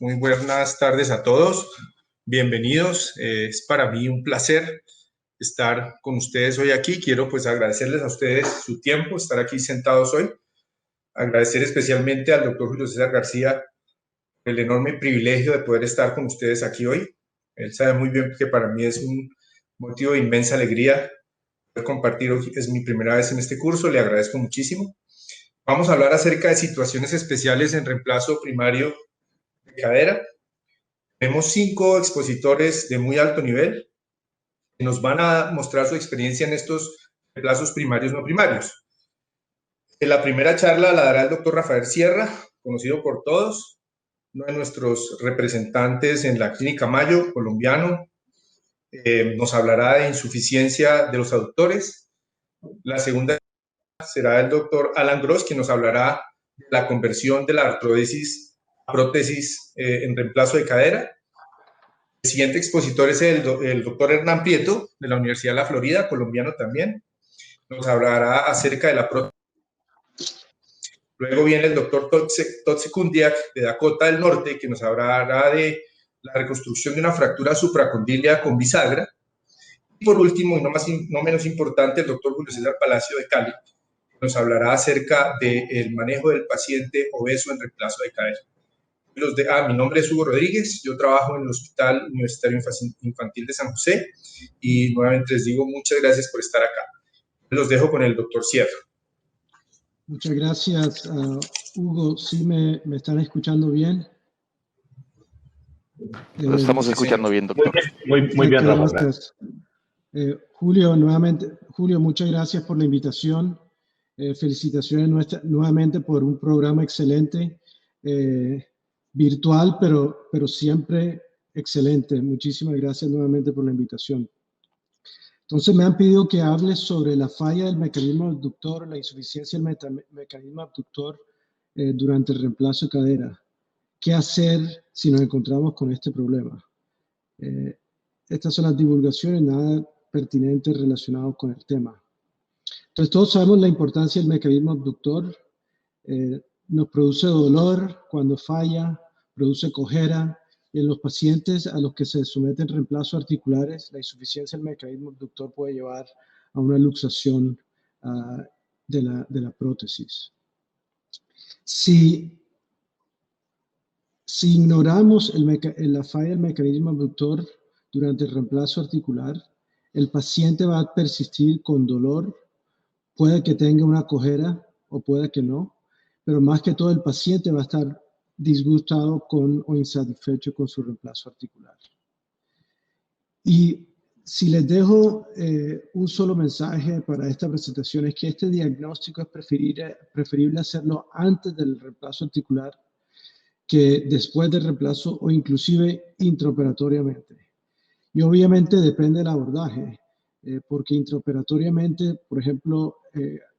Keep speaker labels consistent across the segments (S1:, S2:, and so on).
S1: Muy buenas tardes a todos. Bienvenidos. Es para mí un placer estar con ustedes hoy aquí. Quiero pues agradecerles a ustedes su tiempo, estar aquí sentados hoy. Agradecer especialmente al doctor Julio César García el enorme privilegio de poder estar con ustedes aquí hoy. Él sabe muy bien que para mí es un motivo de inmensa alegría poder compartir hoy. Es mi primera vez en este curso, le agradezco muchísimo. Vamos a hablar acerca de situaciones especiales en reemplazo primario de cadera. Tenemos 5 expositores de muy alto nivel que nos van a mostrar su experiencia en estos reemplazos primarios no primarios. En la primera charla la dará el doctor Rafael Sierra, conocido por todos, uno de nuestros representantes en la Clínica Mayo, colombiano. Nos hablará de insuficiencia de los aductores. La segunda será el doctor Alan Gross, quien nos hablará de la conversión de la artrodesis a prótesis en reemplazo de cadera. El siguiente expositor es el doctor Hernán Prieto, de la Universidad de la Florida, colombiano también. Nos hablará acerca de la prótesis. Luego viene el doctor Todd Sekundiak, de Dakota del Norte, que nos hablará de la reconstrucción de una fractura supracondílea con bisagra. Y por último, y no menos importante, el doctor Julio César Palacio de Cali, que nos hablará acerca del manejo del paciente obeso en reemplazo de cadera. Mi nombre es Hugo Rodríguez, yo trabajo en el Hospital Universitario Infantil de San José y nuevamente les digo muchas gracias por estar acá. Los dejo con el doctor Sierra.
S2: Muchas gracias, Hugo. ¿Sí me están escuchando bien?
S3: Lo estamos escuchando bien, doctor.
S4: Muy bien, Rafa.
S2: Gracias. Julio, muchas gracias por la invitación. Felicitaciones nuevamente por un programa excelente, virtual, pero siempre excelente. Muchísimas gracias nuevamente por la invitación. Entonces me han pedido que hable sobre la falla del mecanismo abductor, la insuficiencia del mecanismo abductor durante el reemplazo de cadera. ¿Qué hacer si nos encontramos con este problema? Estas son las divulgaciones nada pertinentes relacionadas con el tema. Entonces todos sabemos la importancia del mecanismo abductor. Nos produce dolor cuando falla, produce cojera. Y en los pacientes a los que se someten reemplazos articulares, la insuficiencia del mecanismo abductor puede llevar a una luxación de la prótesis. Si ignoramos la falla del mecanismo abductor durante el reemplazo articular, el paciente va a persistir con dolor, puede que tenga una cojera o puede que no, pero más que todo el paciente va a estar disgustado o insatisfecho con su reemplazo articular. Y si les dejo un solo mensaje para esta presentación es que este diagnóstico es preferible hacerlo antes del reemplazo articular que después del reemplazo o inclusive intraoperatoriamente. Y obviamente depende del abordaje, porque intraoperatoriamente, por ejemplo,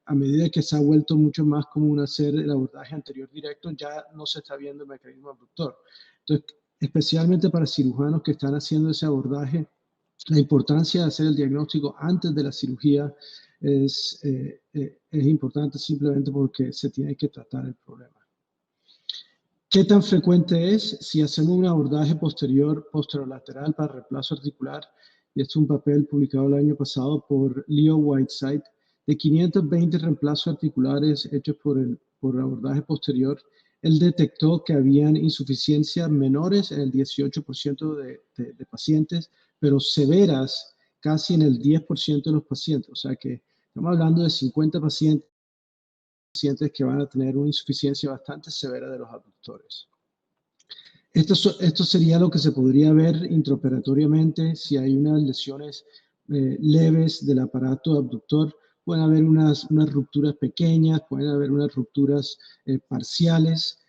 S2: a medida que se ha vuelto mucho más común hacer el abordaje anterior directo, ya no se está viendo el mecanismo abductor. Entonces, especialmente para cirujanos que están haciendo ese abordaje, la importancia de hacer el diagnóstico antes de la cirugía es importante simplemente porque se tiene que tratar el problema. ¿Qué tan frecuente es? Si hacemos un abordaje posterolateral para reemplazo articular, y esto es un papel publicado el año pasado por Leo Whiteside, de 520 reemplazos articulares hechos por abordaje posterior, él detectó que habían insuficiencias menores en el 18% de pacientes, pero severas casi en el 10% de los pacientes. O sea que estamos hablando de 50 pacientes que van a tener una insuficiencia bastante severa de los abductores. Esto sería lo que se podría ver intraoperatoriamente si hay unas lesiones leves del aparato abductor. Pueden haber unas rupturas pequeñas, pueden haber unas rupturas parciales,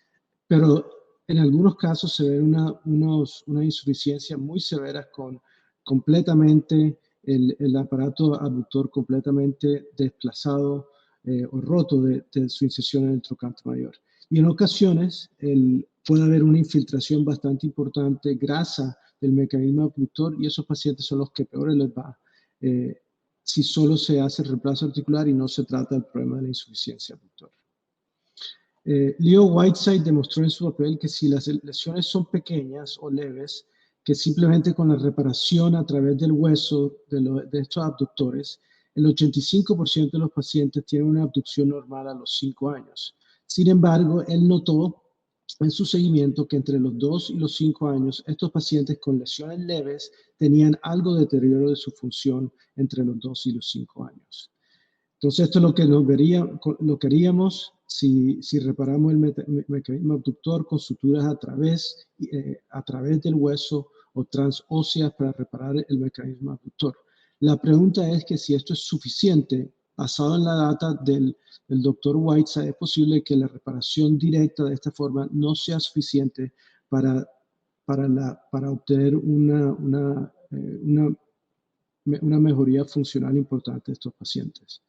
S2: pero en algunos casos se ven una insuficiencia muy severa con completamente el aparato abductor completamente desplazado o roto de su inserción en el trocánter mayor. Y en ocasiones puede haber una infiltración bastante importante, grasa del mecanismo abductor, y esos pacientes son los que peor les va si solo se hace el reemplazo articular y no se trata el problema de la insuficiencia abductor. Leo Whiteside demostró en su papel que si las lesiones son pequeñas o leves, que simplemente con la reparación a través del hueso de estos abductores, el 85% de los pacientes tienen una abducción normal a los 5 años. Sin embargo, él notó en su seguimiento que entre los 2 y los 5 años, estos pacientes con lesiones leves tenían algo de deterioro de su función entre los 2 y los 5 años. Entonces, esto es lo que lo queríamos si reparamos el mecanismo abductor con suturas a través del hueso o transóseas para reparar el mecanismo abductor. La pregunta es que si esto es suficiente, basado en la data del doctor Whiteside, es posible que la reparación directa de esta forma no sea suficiente para obtener una mejoría funcional importante de estos pacientes.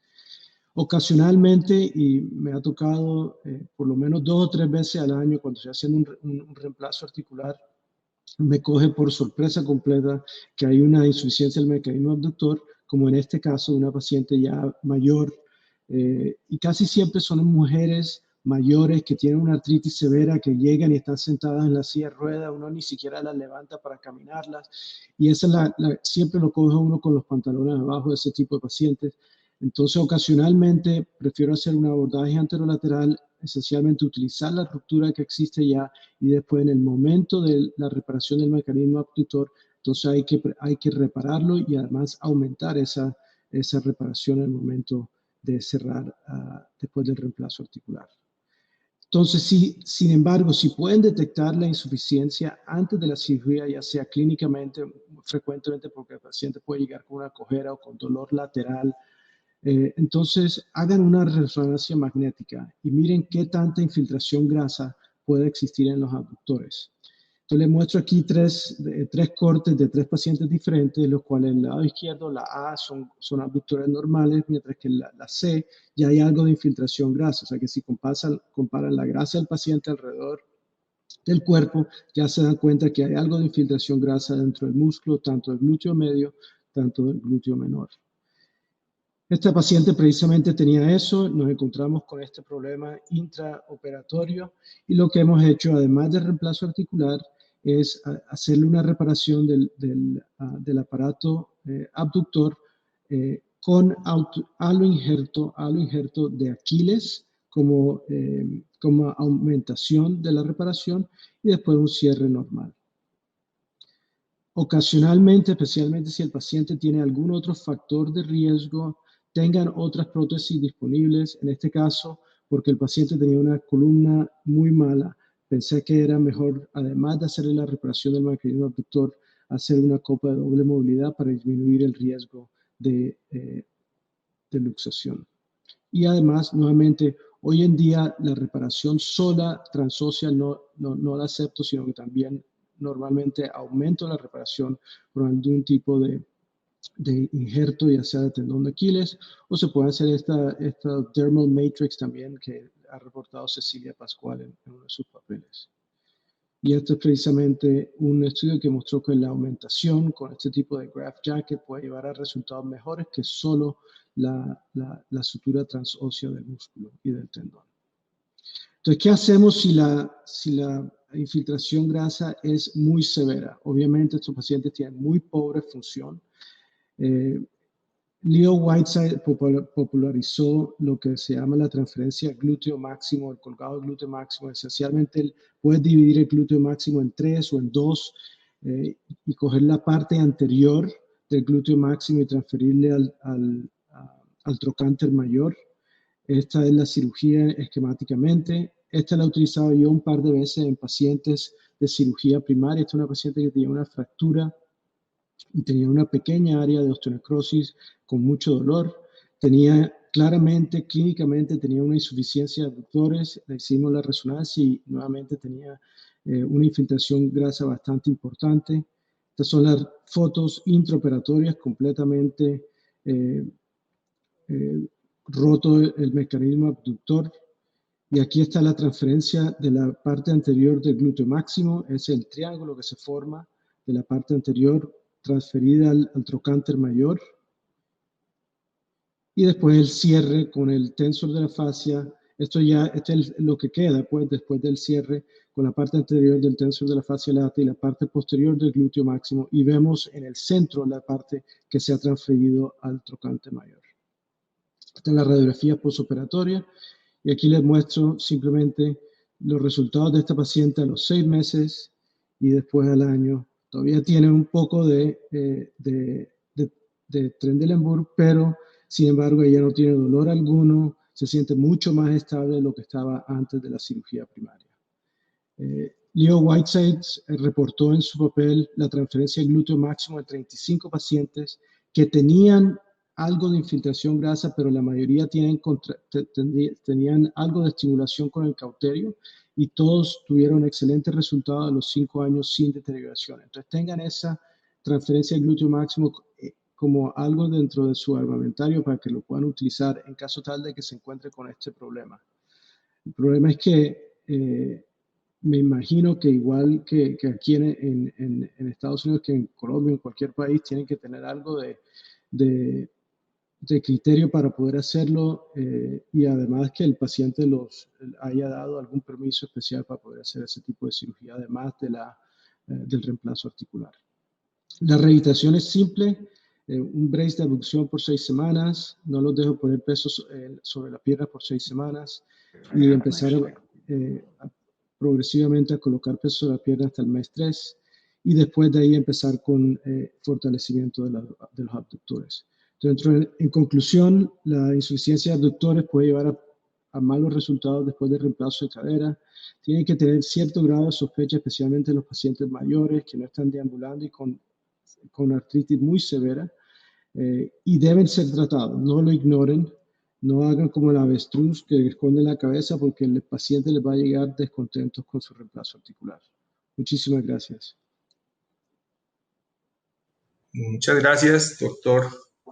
S2: Ocasionalmente, y me ha tocado por lo menos 2 o 3 veces al año cuando estoy haciendo un reemplazo articular, me coge por sorpresa completa que hay una insuficiencia del mecanismo abductor, como en este caso de una paciente ya mayor, y casi siempre son mujeres mayores que tienen una artritis severa, que llegan y están sentadas en la silla de ruedas, uno ni siquiera las levanta para caminarlas, y esa siempre lo coge uno con los pantalones abajo de ese tipo de pacientes. Entonces, ocasionalmente prefiero hacer un abordaje anterolateral, esencialmente utilizar la ruptura que existe ya y después en el momento de la reparación del mecanismo abductor, entonces hay que repararlo y además aumentar esa reparación en el momento de cerrar después del reemplazo articular. Entonces, sin embargo, si pueden detectar la insuficiencia antes de la cirugía, ya sea clínicamente, frecuentemente porque el paciente puede llegar con una cojera o con dolor lateral, entonces hagan una resonancia magnética y miren qué tanta infiltración grasa puede existir en los abductores. Entonces les muestro aquí tres cortes de 3 pacientes diferentes, los cuales en el lado izquierdo, la A son abductores normales, mientras que la C ya hay algo de infiltración grasa. O sea que si comparan la grasa del paciente alrededor del cuerpo, ya se dan cuenta que hay algo de infiltración grasa dentro del músculo, tanto del glúteo medio, tanto del glúteo menor. Esta paciente precisamente tenía eso, nos encontramos con este problema intraoperatorio y lo que hemos hecho, además del reemplazo articular, es hacerle una reparación del aparato abductor con halo injerto de Aquiles como aumentación de la reparación y después un cierre normal. Ocasionalmente, especialmente si el paciente tiene algún otro factor de riesgo, tengan otras prótesis disponibles. En este caso, porque el paciente tenía una columna muy mala, pensé que era mejor, además de hacerle la reparación del mecanismo abductor, hacer una copa de doble movilidad para disminuir el riesgo de luxación. Y además, nuevamente, hoy en día la reparación sola transósea no la acepto, sino que también normalmente aumento la reparación por algún tipo de injerto, ya sea de tendón de Aquiles, o se puede hacer esta dermal matrix también, que ha reportado Cecilia Pascual en uno de sus papeles. Y esto es precisamente un estudio que mostró que la aumentación con este tipo de graft jacket puede llevar a resultados mejores que solo la sutura transósea del músculo y del tendón. Entonces, ¿qué hacemos si la infiltración grasa es muy severa? Obviamente, estos pacientes tienen muy pobre función. Leo Whiteside popularizó lo que se llama la transferencia glúteo máximo, el colgado glúteo máximo. Esencialmente, puedes dividir el glúteo máximo en 3 o en 2 y coger la parte anterior del glúteo máximo y transferirle al trocánter mayor. Esta es la cirugía esquemáticamente. Esta la he utilizado yo un par de veces en pacientes de cirugía primaria. Esta es una paciente que tenía una fractura y tenía una pequeña área de osteonecrosis con mucho dolor. Tenía claramente, clínicamente, tenía una insuficiencia de abductores. Le hicimos la resonancia y nuevamente tenía una infiltración grasa bastante importante. Estas son las fotos intraoperatorias, completamente roto el mecanismo abductor. Y aquí está la transferencia de la parte anterior del glúteo máximo. Es el triángulo que se forma de la parte anterior transferida al trocánter mayor. Y después el cierre con el tensor de la fascia Esto ya este es lo que queda pues, después del cierre con la parte anterior del tensor de la fascia lata y la parte posterior del glúteo máximo, y vemos en el centro la parte que se ha transferido al trocante mayor. Esta es la radiografía postoperatoria y aquí les muestro simplemente los resultados de esta paciente a los 6 meses y después al año. Todavía tiene un poco de Trendelenburg, pero sin embargo ella no tiene dolor alguno, se siente mucho más estable de lo que estaba antes de la cirugía primaria. Leo Whiteside reportó en su papel la transferencia de glúteo máximo de 35 pacientes que tenían algo de infiltración grasa, pero la mayoría tenían algo de estimulación con el cauterio y todos tuvieron excelentes resultados a los 5 años sin deterioración. Entonces tengan esa transferencia de glúteo máximo como algo dentro de su armamentario para que lo puedan utilizar en caso tal de que se encuentre con este problema. El problema es que me imagino que igual que aquí en Estados Unidos, que en Colombia, en cualquier país, tienen que tener algo de criterio para poder hacerlo y además que el paciente los haya dado algún permiso especial para poder hacer ese tipo de cirugía, además del reemplazo articular. La rehabilitación es simple, un brace de abducción por 6 semanas, no los dejo poner pesos sobre la pierna por 6 semanas y empezar progresivamente a colocar peso sobre la pierna hasta el mes 3 y después de ahí empezar con fortalecimiento de los abductores. Entonces, en conclusión, la insuficiencia de abductores puede llevar a malos resultados después del reemplazo de cadera. Tienen que tener cierto grado de sospecha, especialmente los pacientes mayores que no están deambulando y con artritis muy severa, y deben ser tratados. No lo ignoren, no hagan como el avestruz que esconde la cabeza porque el paciente les va a llegar descontentos con su reemplazo articular. Muchísimas gracias.
S1: Muchas gracias, doctor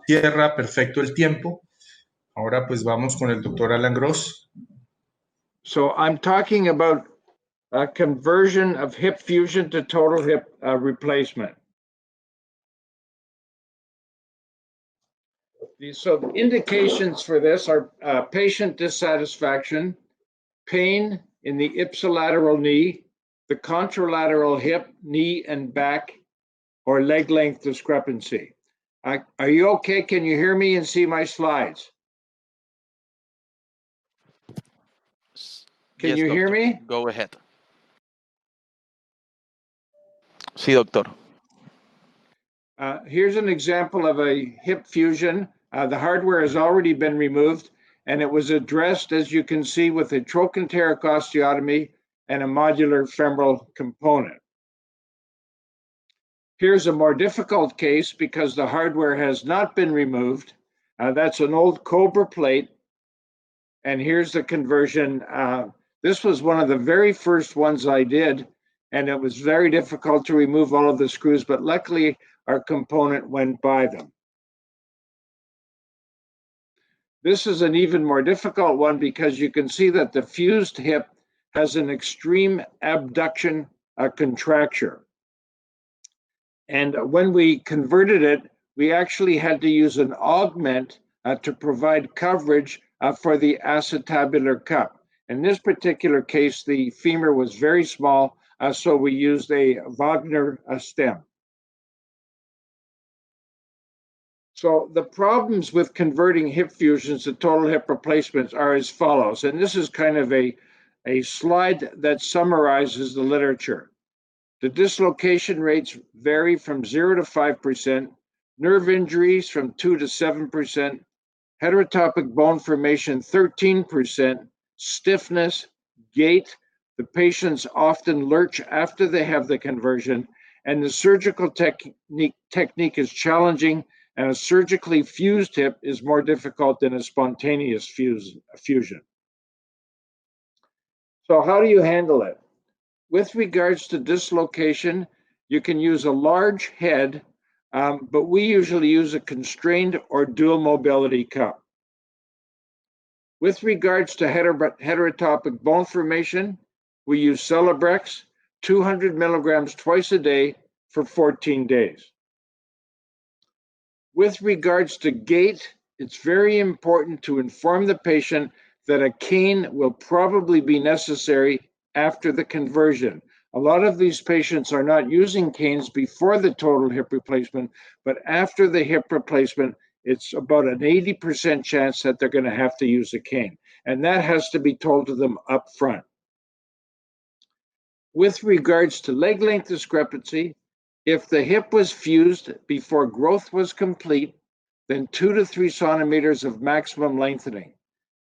S1: Tierra. Perfecto el tiempo. Ahora pues vamos con el doctor Alan Gross.
S4: So I'm talking about a conversion of hip fusion to total hip replacement. So the indications for this are patient dissatisfaction, pain in the ipsilateral knee, the contralateral hip, knee, and back, or leg length discrepancy. Are you okay? Can you hear me and see my slides? Can you hear me?
S3: Go ahead. Sí, doctor.
S4: Here's an example of a hip fusion. The hardware has already been removed, and it was addressed, as you can see, with a trochanteric osteotomy and a modular femoral component. Here's a more difficult case because the hardware has not been removed. That's an old Cobra plate, and here's the conversion. This was one of the very first ones I did, and it was very difficult to remove all of the screws, but luckily our component went by them. This is an even more difficult one because you can see that the fused hip has an extreme abduction contracture. And when we converted it, we actually had to use an augment to provide coverage for the acetabular cup. In this particular case, the femur was very small, so we used a Wagner stem. So the problems with converting hip fusions to total hip replacements are as follows, and this is kind of a slide that summarizes the literature. The dislocation rates vary from 0 to 5%, nerve injuries from 2 to 7%, heterotopic bone formation 13%, stiffness, gait. The patients often lurch after they have the conversion, and the surgical technique is challenging, and a surgically fused hip is more difficult than a spontaneous fusion. So how do you handle it? With regards to dislocation, you can use a large head, but we usually use a constrained or dual mobility cup. With regards to heterotopic bone formation, we use Celebrex, 200 milligrams twice a day for 14 days. With regards to gait, it's very important to inform the patient that a cane will probably be necessary after the conversion. A lot of these patients are not using canes before the total hip replacement, but after the hip replacement, it's about an 80% chance that they're going to have to use a cane. And that has to be told to them up front. With regards to leg length discrepancy, if the hip was fused before growth was complete, then 2 to 3 centimeters of maximum lengthening.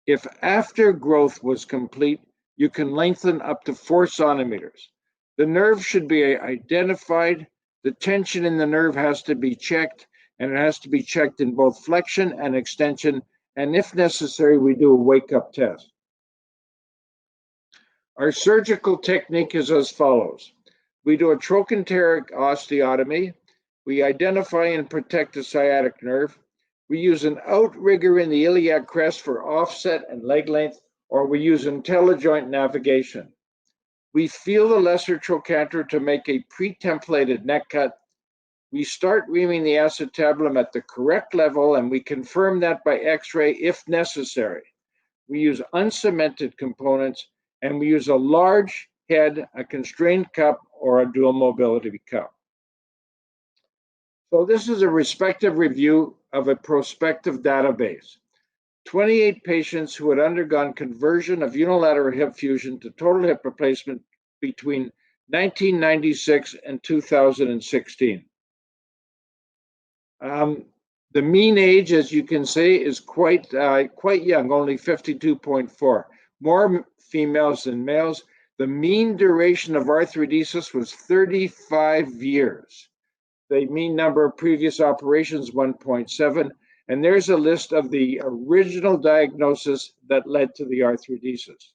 S4: If after growth was complete, you can lengthen up to 4 centimeters. The nerve should be identified. The tension in the nerve has to be checked, and it has to be checked in both flexion and extension. And if necessary, we do a wake-up test. Our surgical technique is as follows. We do a trochanteric osteotomy. We identify and protect the sciatic nerve. We use an outrigger in the iliac crest for offset and leg length, or we use IntelliJoint navigation. We feel the lesser trochanter to make a pre-templated neck cut. We start reaming the acetabulum at the correct level, and we confirm that by X-ray if necessary. We use uncemented components, and we use a large head, a constrained cup, or a dual mobility cup. So this is a respective review of a prospective database. 28 patients who had undergone conversion of unilateral hip fusion to total hip replacement between 1996 and 2016. The mean age, as you can see, is quite young, only 52.4. More females than males. The mean duration of arthrodesis was 35 years. The mean number of previous operations, 1.7. And there's a list of the original diagnosis that led to the arthrodesis.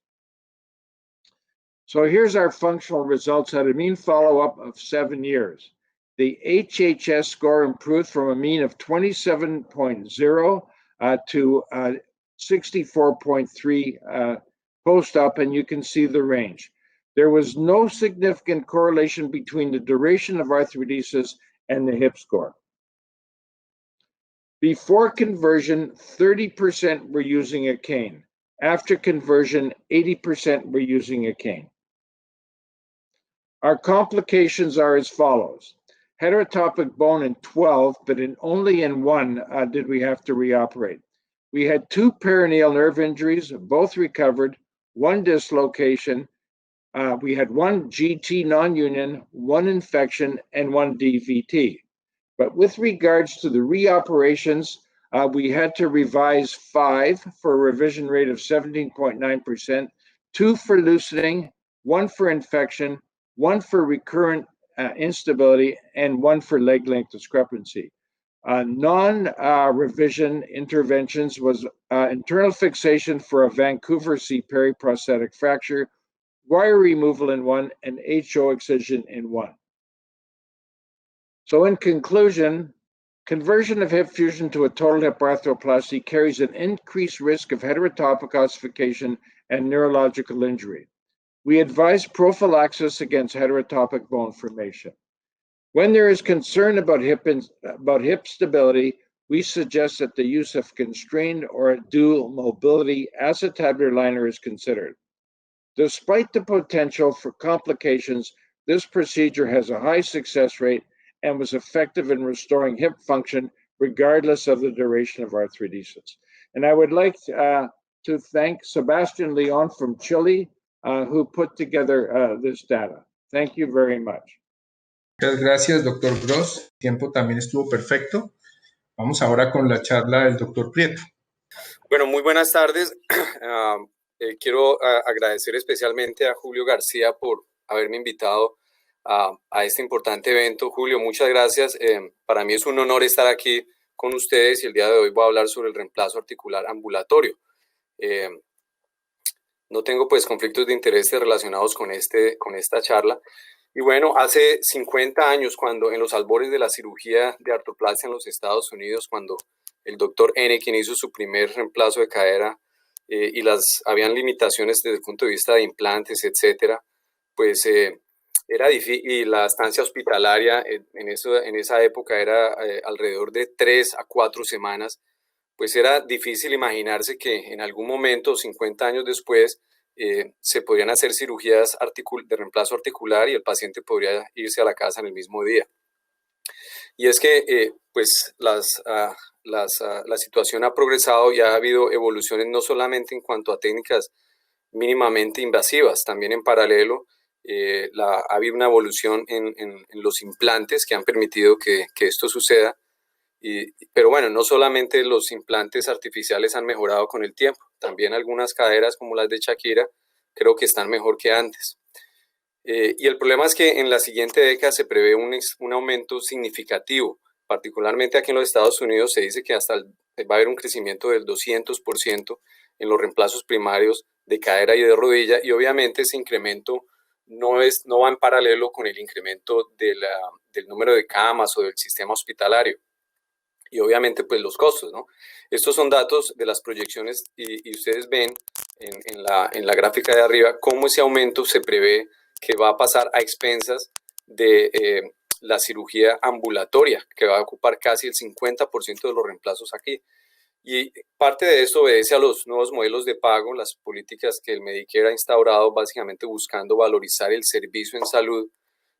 S4: So here's our functional results at a mean follow-up of 7 years. The HHS score improved from a mean of 27.0 to 64.3 post-op, and you can see the range. There was no significant correlation between the duration of arthrodesis and the hip score. Before conversion, 30% were using a cane. After conversion, 80% were using a cane. Our complications are as follows. Heterotopic bone in 12, but only in 1 did we have to reoperate. We had 2 perineal nerve injuries, both recovered, 1 dislocation. We had 1 GT non-union, 1 infection, and 1 DVT. But with regards to the reoperations, we had to revise 5 for a revision rate of 17.9%, 2 for loosening, 1 for infection, 1 for recurrent instability, and 1 for leg length discrepancy. Non-revision interventions was internal fixation for a Vancouver C. periprosthetic fracture, wire removal in 1, and HO excision in 1. So in conclusion, conversion of hip fusion to a total hip arthroplasty carries an increased risk of heterotopic ossification and neurological injury. We advise prophylaxis against heterotopic bone formation. When there is concern about hip stability, we suggest that the use of constrained or a dual mobility acetabular liner is considered. Despite the potential for complications, this procedure has a high success rate and was effective in restoring hip function regardless of the duration of arthrodesis. And I would like to thank Sebastian Leon from Chile, who put together this data. Thank you very much.
S1: Muchas gracias, doctor Gross. El tiempo también estuvo perfecto. Vamos ahora con la charla del doctor Prieto.
S5: Bueno, muy buenas tardes. Quiero agradecer especialmente a Julio García por haberme invitado a este importante evento. Julio, muchas gracias. Para mí es un honor estar aquí con ustedes y el día de hoy voy a hablar sobre el reemplazo articular ambulatorio. No tengo pues conflictos de interés relacionados con esta charla. Y bueno, hace 50 años, cuando en los albores de la cirugía de artroplasia en los Estados Unidos, cuando el doctor N, quien hizo su primer reemplazo de cadera, y habían limitaciones desde el punto de vista de implantes, etcétera, pues era difícil, y la estancia hospitalaria en esa época era alrededor de 3 a 4 semanas, pues era difícil imaginarse que en algún momento, 50 años después, se podrían hacer cirugías de reemplazo articular y el paciente podría irse a la casa en el mismo día. Y es que pues la situación ha progresado y ha habido evoluciones no solamente en cuanto a técnicas mínimamente invasivas, también en paralelo ha habido una evolución en los implantes que han permitido que esto suceda. Pero bueno, no solamente los implantes artificiales han mejorado con el tiempo, también algunas caderas como las de Shakira creo que están mejor que antes. Y el problema es que en la siguiente década se prevé un aumento significativo, particularmente aquí en los Estados Unidos se dice que hasta va a haber un crecimiento del 200% en los reemplazos primarios de cadera y de rodilla, y obviamente ese incremento no va en paralelo con el incremento del número de camas o del sistema hospitalario. Y obviamente pues los costos, ¿no? Estos son datos de las proyecciones y ustedes ven en la gráfica de arriba cómo ese aumento se prevé que va a pasar a expensas de la cirugía ambulatoria, que va a ocupar casi el 50% de los reemplazos aquí. Y parte de esto obedece a los nuevos modelos de pago, las políticas que el Medicare ha instaurado, básicamente buscando valorizar el servicio en salud,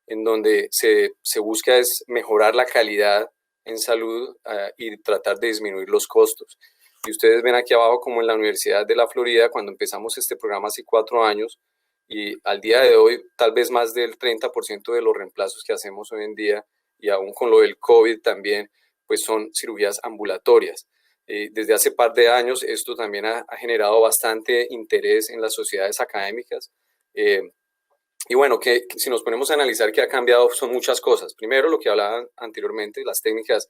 S5: en donde se busca es mejorar la calidad en salud y tratar de disminuir los costos. Y ustedes ven aquí abajo como en la Universidad de la Florida, cuando empezamos este programa hace 4 años, y al día de hoy tal vez más del 30% de los reemplazos que hacemos hoy en día, y aún con lo del COVID también, pues son cirugías ambulatorias. Desde hace par de años esto también ha generado bastante interés en las sociedades académicas. Y bueno, que si nos ponemos a analizar qué ha cambiado son muchas cosas. Primero, lo que hablaba anteriormente, las técnicas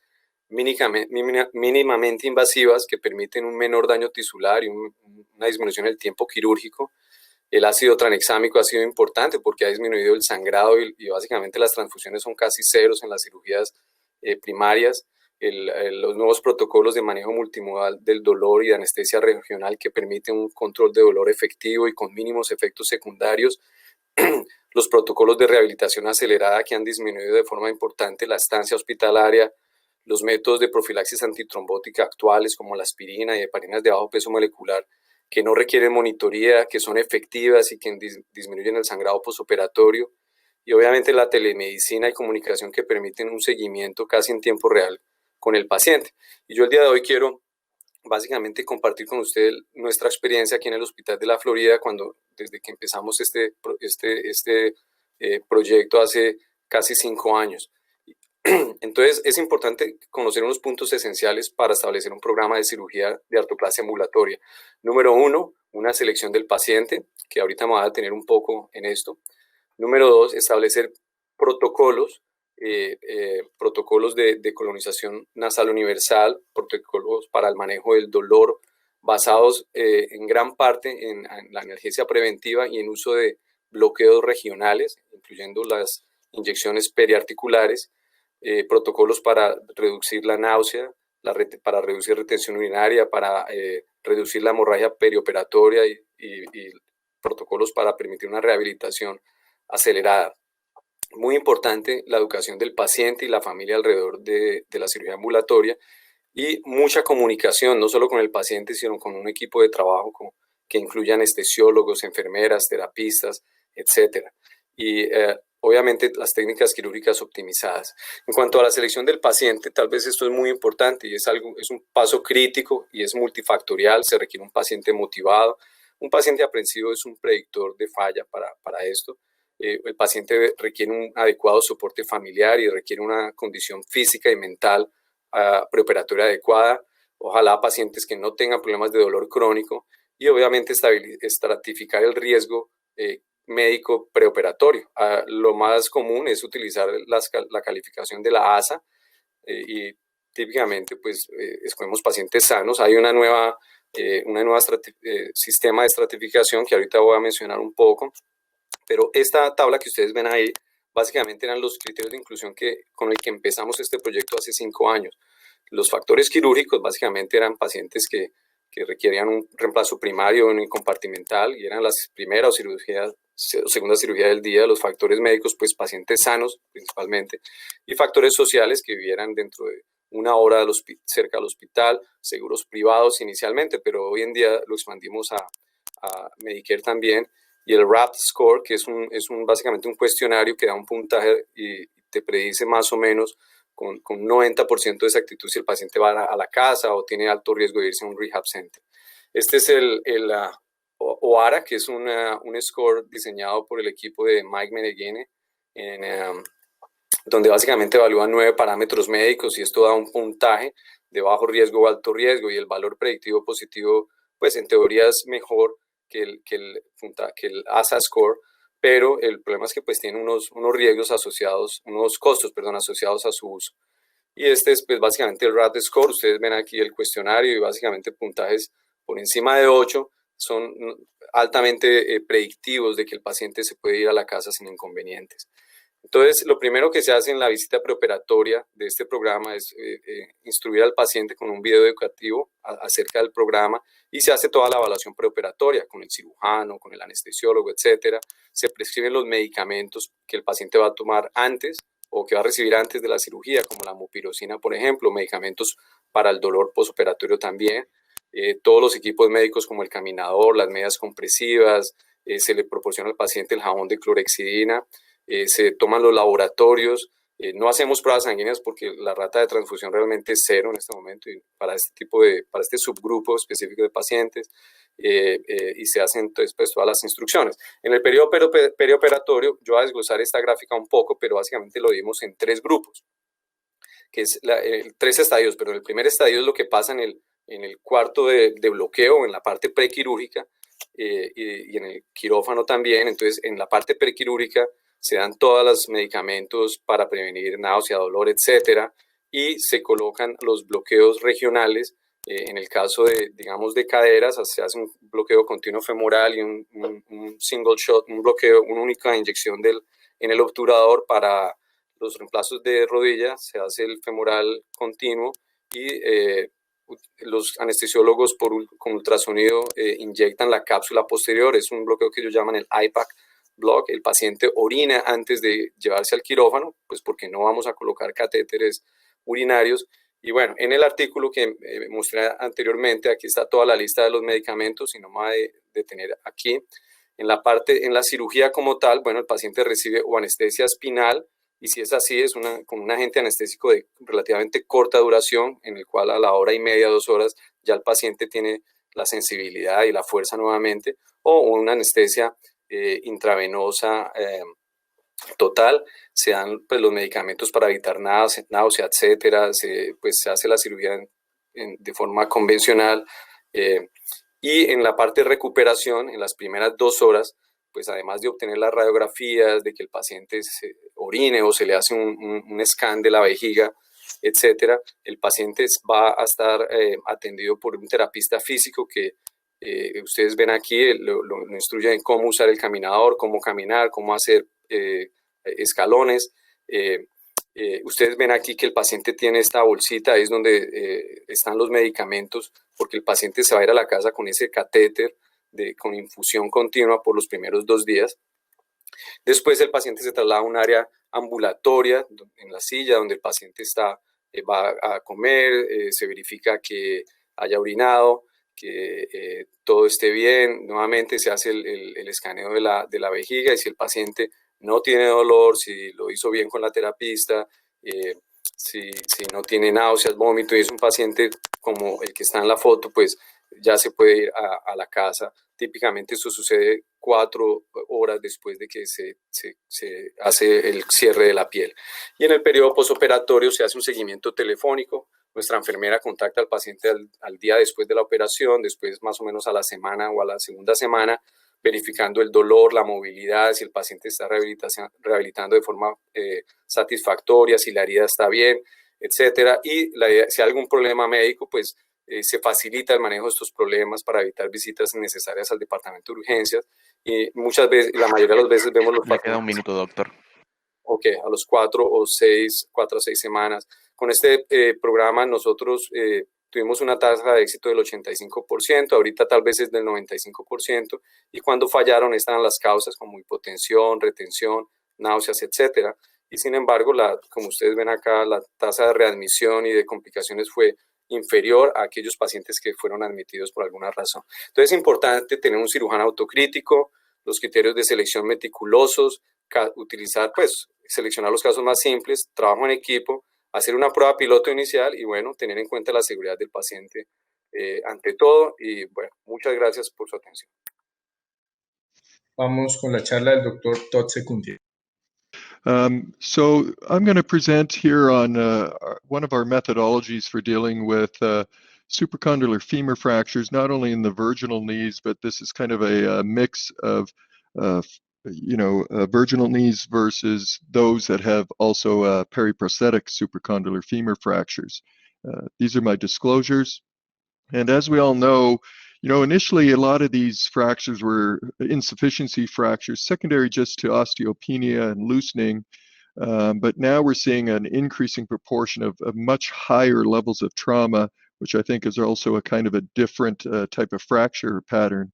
S5: mínimamente invasivas que permiten un menor daño tisular y una disminución del tiempo quirúrgico. El ácido tranexámico ha sido importante porque ha disminuido el sangrado y básicamente las transfusiones son casi ceros en las cirugías primarias. Los nuevos protocolos de manejo multimodal del dolor y de anestesia regional que permiten un control de dolor efectivo y con mínimos efectos secundarios. Los protocolos de rehabilitación acelerada que han disminuido de forma importante la estancia hospitalaria, los métodos de profilaxis antitrombótica actuales como la aspirina y heparinas de bajo peso molecular que no requieren monitoría, que son efectivas y que disminuyen el sangrado postoperatorio, y obviamente la telemedicina y comunicación que permiten un seguimiento casi en tiempo real con el paciente. Y yo el día de hoy quiero básicamente compartir con ustedes nuestra experiencia aquí en el Hospital de la Florida desde que empezamos este proyecto hace casi 5 años. Entonces es importante conocer unos puntos esenciales para establecer un programa de cirugía de artroplasia ambulatoria. Número 1, una selección del paciente, que ahorita me voy a detener un poco en esto. Número 2, establecer protocolos, protocolos de colonización nasal universal, protocolos para el manejo del dolor, basados en gran parte en la analgesia preventiva y en uso de bloqueos regionales, incluyendo las inyecciones periarticulares, protocolos para reducir la náusea, para reducir retención urinaria, para reducir la hemorragia perioperatoria y protocolos para permitir una rehabilitación acelerada. Muy importante la educación del paciente y la familia alrededor de la cirugía ambulatoria y mucha comunicación, no solo con el paciente, sino con un equipo de trabajo que incluya anestesiólogos, enfermeras, terapistas, etc. Y obviamente las técnicas quirúrgicas optimizadas. En cuanto a la selección del paciente, tal vez esto es muy importante y es un paso crítico y es multifactorial. Se requiere un paciente motivado. Un paciente aprensivo es un predictor de falla para esto. El paciente requiere un adecuado soporte familiar y requiere una condición física y mental preoperatoria adecuada. Ojalá pacientes que no tengan problemas de dolor crónico y obviamente estratificar el riesgo médico preoperatorio. Lo más común es utilizar la calificación de la ASA y típicamente pues escogemos pacientes sanos. Hay una nueva sistema de estratificación que ahorita voy a mencionar un poco, pero esta tabla que ustedes ven ahí básicamente eran los criterios de inclusión con el que empezamos este proyecto hace 5 años. Los factores quirúrgicos básicamente eran pacientes que requerían un reemplazo primario o compartimental y eran las primeras o segunda cirugía del día. Los factores médicos, pues pacientes sanos principalmente, y factores sociales que vivieran dentro de 1 hora cerca del hospital, seguros privados inicialmente, pero hoy en día lo expandimos a Medicare también, y el RAPT Score, que es básicamente un cuestionario que da un puntaje y te predice más o menos con 90% de exactitud si el paciente va a la casa o tiene alto riesgo de irse a un rehab center. Este es el OARA, que es un score diseñado por el equipo de Mike Meneghini, donde básicamente evalúan 9 parámetros médicos y esto da un puntaje de bajo riesgo o alto riesgo, y el valor predictivo positivo, pues en teoría es mejor que el ASA score, pero el problema es que pues tiene unos riesgos asociados, unos costos, perdón, asociados a su uso. Y este es pues básicamente el RAT score. Ustedes ven aquí el cuestionario y básicamente puntajes por encima de 8 son altamente predictivos de que el paciente se puede ir a la casa sin inconvenientes. Entonces, lo primero que se hace en la visita preoperatoria de este programa es instruir al paciente con un video educativo acerca del programa, y se hace toda la evaluación preoperatoria con el cirujano, con el anestesiólogo, etcétera. Se prescriben los medicamentos que el paciente va a tomar antes o que va a recibir antes de la cirugía, como la mupirocina, por ejemplo, medicamentos para el dolor postoperatorio también. Todos los equipos médicos como el caminador, las medias compresivas, se le proporciona al paciente el jabón de clorhexidina. Se toman los laboratorios, no hacemos pruebas sanguíneas porque la rata de transfusión realmente es 0 en este momento, y para este subgrupo específico de pacientes, y se hacen entonces pues todas las instrucciones. En el periodo perioperatorio, yo voy a desglosar esta gráfica un poco, pero básicamente lo dimos en 3 grupos, que es 3 estadios, pero el primer estadio es lo que pasa en el cuarto de bloqueo, en la parte prequirúrgica, y en el quirófano también. Entonces, en la parte prequirúrgica se dan todos los medicamentos para prevenir náusea, dolor, etcétera, y se colocan los bloqueos regionales. En el caso digamos, de caderas, se hace un bloqueo continuo femoral y un single shot, un bloqueo, una única inyección en el obturador. Para los reemplazos de rodilla se hace el femoral continuo, y los anestesiólogos con ultrasonido inyectan la cápsula posterior. Es un bloqueo que ellos llaman el IPAC block. El paciente orina antes de llevarse al quirófano, pues porque no vamos a colocar catéteres urinarios. Y bueno, en el artículo que mostré anteriormente, aquí está toda la lista de los medicamentos, y no me voy a detener aquí. En la cirugía como tal, bueno, el paciente recibe o anestesia espinal, y si es así, es con un agente anestésico de relativamente corta duración, en el cual a la hora y media, 2 horas, ya el paciente tiene la sensibilidad y la fuerza nuevamente, o una anestesia intravenosa total. Se dan pues los medicamentos para evitar náusea, etcétera. Pues se hace la cirugía de forma convencional, y en la parte de recuperación, en las primeras 2 horas, pues además de obtener las radiografías, de que el paciente se orine o se le hace un scan de la vejiga, etcétera, el paciente va a estar atendido por un terapista físico que ustedes ven aquí, lo instruye en cómo usar el caminador, cómo caminar, cómo hacer escalones. Ustedes ven aquí que el paciente tiene esta bolsita, ahí es donde están los medicamentos, porque el paciente se va a ir a la casa con ese catéter con infusión continua por los primeros 2 días. Después el paciente se traslada a un área ambulatoria en la silla donde el paciente va a comer, se verifica que haya orinado, que todo esté bien. Nuevamente se hace el escaneo de la vejiga, y si el paciente no tiene dolor, si lo hizo bien con la terapista, si no tiene náuseas, vómito, y es un paciente como el que está en la foto, pues ya se puede ir a la casa. Típicamente esto sucede 4 horas después de que se hace el cierre de la piel. Y en el periodo postoperatorio se hace un seguimiento telefónico. Nuestra enfermera contacta al paciente al día después de la operación, después más o menos a la semana o a la segunda semana, verificando el dolor, la movilidad, si el paciente está rehabilitando de forma satisfactoria, si la herida está bien, etcétera. Y si hay algún problema médico, pues se facilita el manejo de estos problemas para evitar visitas innecesarias al departamento de urgencias. Y muchas veces, la mayoría de las veces, vemos los
S3: Le queda un minuto, doctor.
S5: Ok, a los 4 o 6 semanas. Con este programa nosotros tuvimos una tasa de éxito del 85%, ahorita tal vez es del 95%, y cuando fallaron están las causas como hipotensión, retención, náuseas, etcétera. y sin embargo, como ustedes ven acá, la tasa de readmisión y de complicaciones fue inferior a aquellos pacientes que fueron admitidos por alguna razón. Entonces es importante tener un cirujano autocrítico, los criterios de selección meticulosos, utilizar, pues, seleccionar los casos más simples, trabajo en equipo, hacer una prueba piloto inicial y, bueno, tener en cuenta la seguridad del paciente ante todo. Y, bueno, muchas gracias por su atención.
S1: Vamos con la charla del doctor Todd Secundier.
S6: So I'm going to present here on one of our methodologies for dealing with supracondylar femur fractures, not only in the virginal knees, but this is kind of a mix of, virginal knees versus those that have also periprosthetic supracondylar femur fractures. These are my disclosures. And as we all know, initially a lot of these fractures were insufficiency fractures, secondary just to osteopenia and loosening. But now we're seeing an increasing proportion of much higher levels of trauma, which I think is also a kind of a different type of fracture pattern.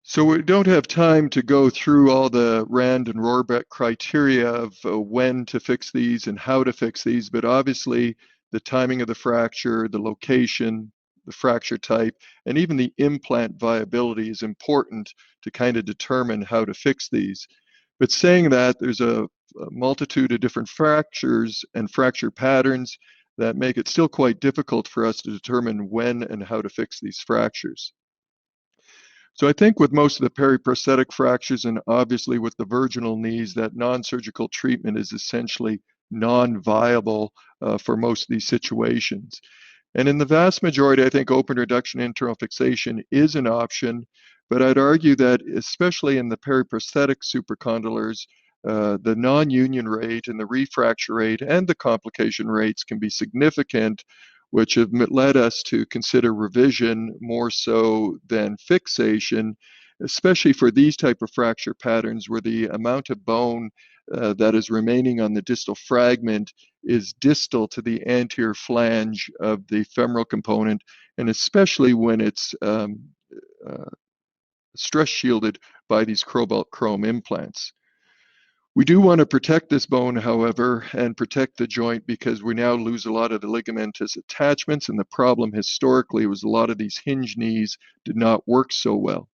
S6: So we don't have time to go through all the Rand and Rohrbeck criteria of when to fix these and how to fix these, but obviously the timing of the fracture, the location, the fracture type, and even the implant viability is important to kind of determine how to fix these. But saying that, there's a multitude of different fractures and fracture patterns that make it still quite difficult for us to determine when and how to fix these fractures. So I think with most of the periprosthetic fractures and obviously with the virginal knees, that non-surgical treatment is essentially non-viable for most of these situations. And in the vast majority, I think open reduction internal fixation is an option, but I'd argue that especially in the periprosthetic supracondylars, the non-union rate and the refracture rate and the complication rates can be significant, which have led us to consider revision more so than fixation, especially for these type of fracture patterns where the amount of bone that is remaining on the distal fragment is distal to the anterior flange of the femoral component, and especially when it's stress shielded by these cobalt chrome implants. We do want to protect this bone, however, and protect the joint because we now lose a lot of the ligamentous attachments, and the problem historically was a lot of these hinge knees did not work so well.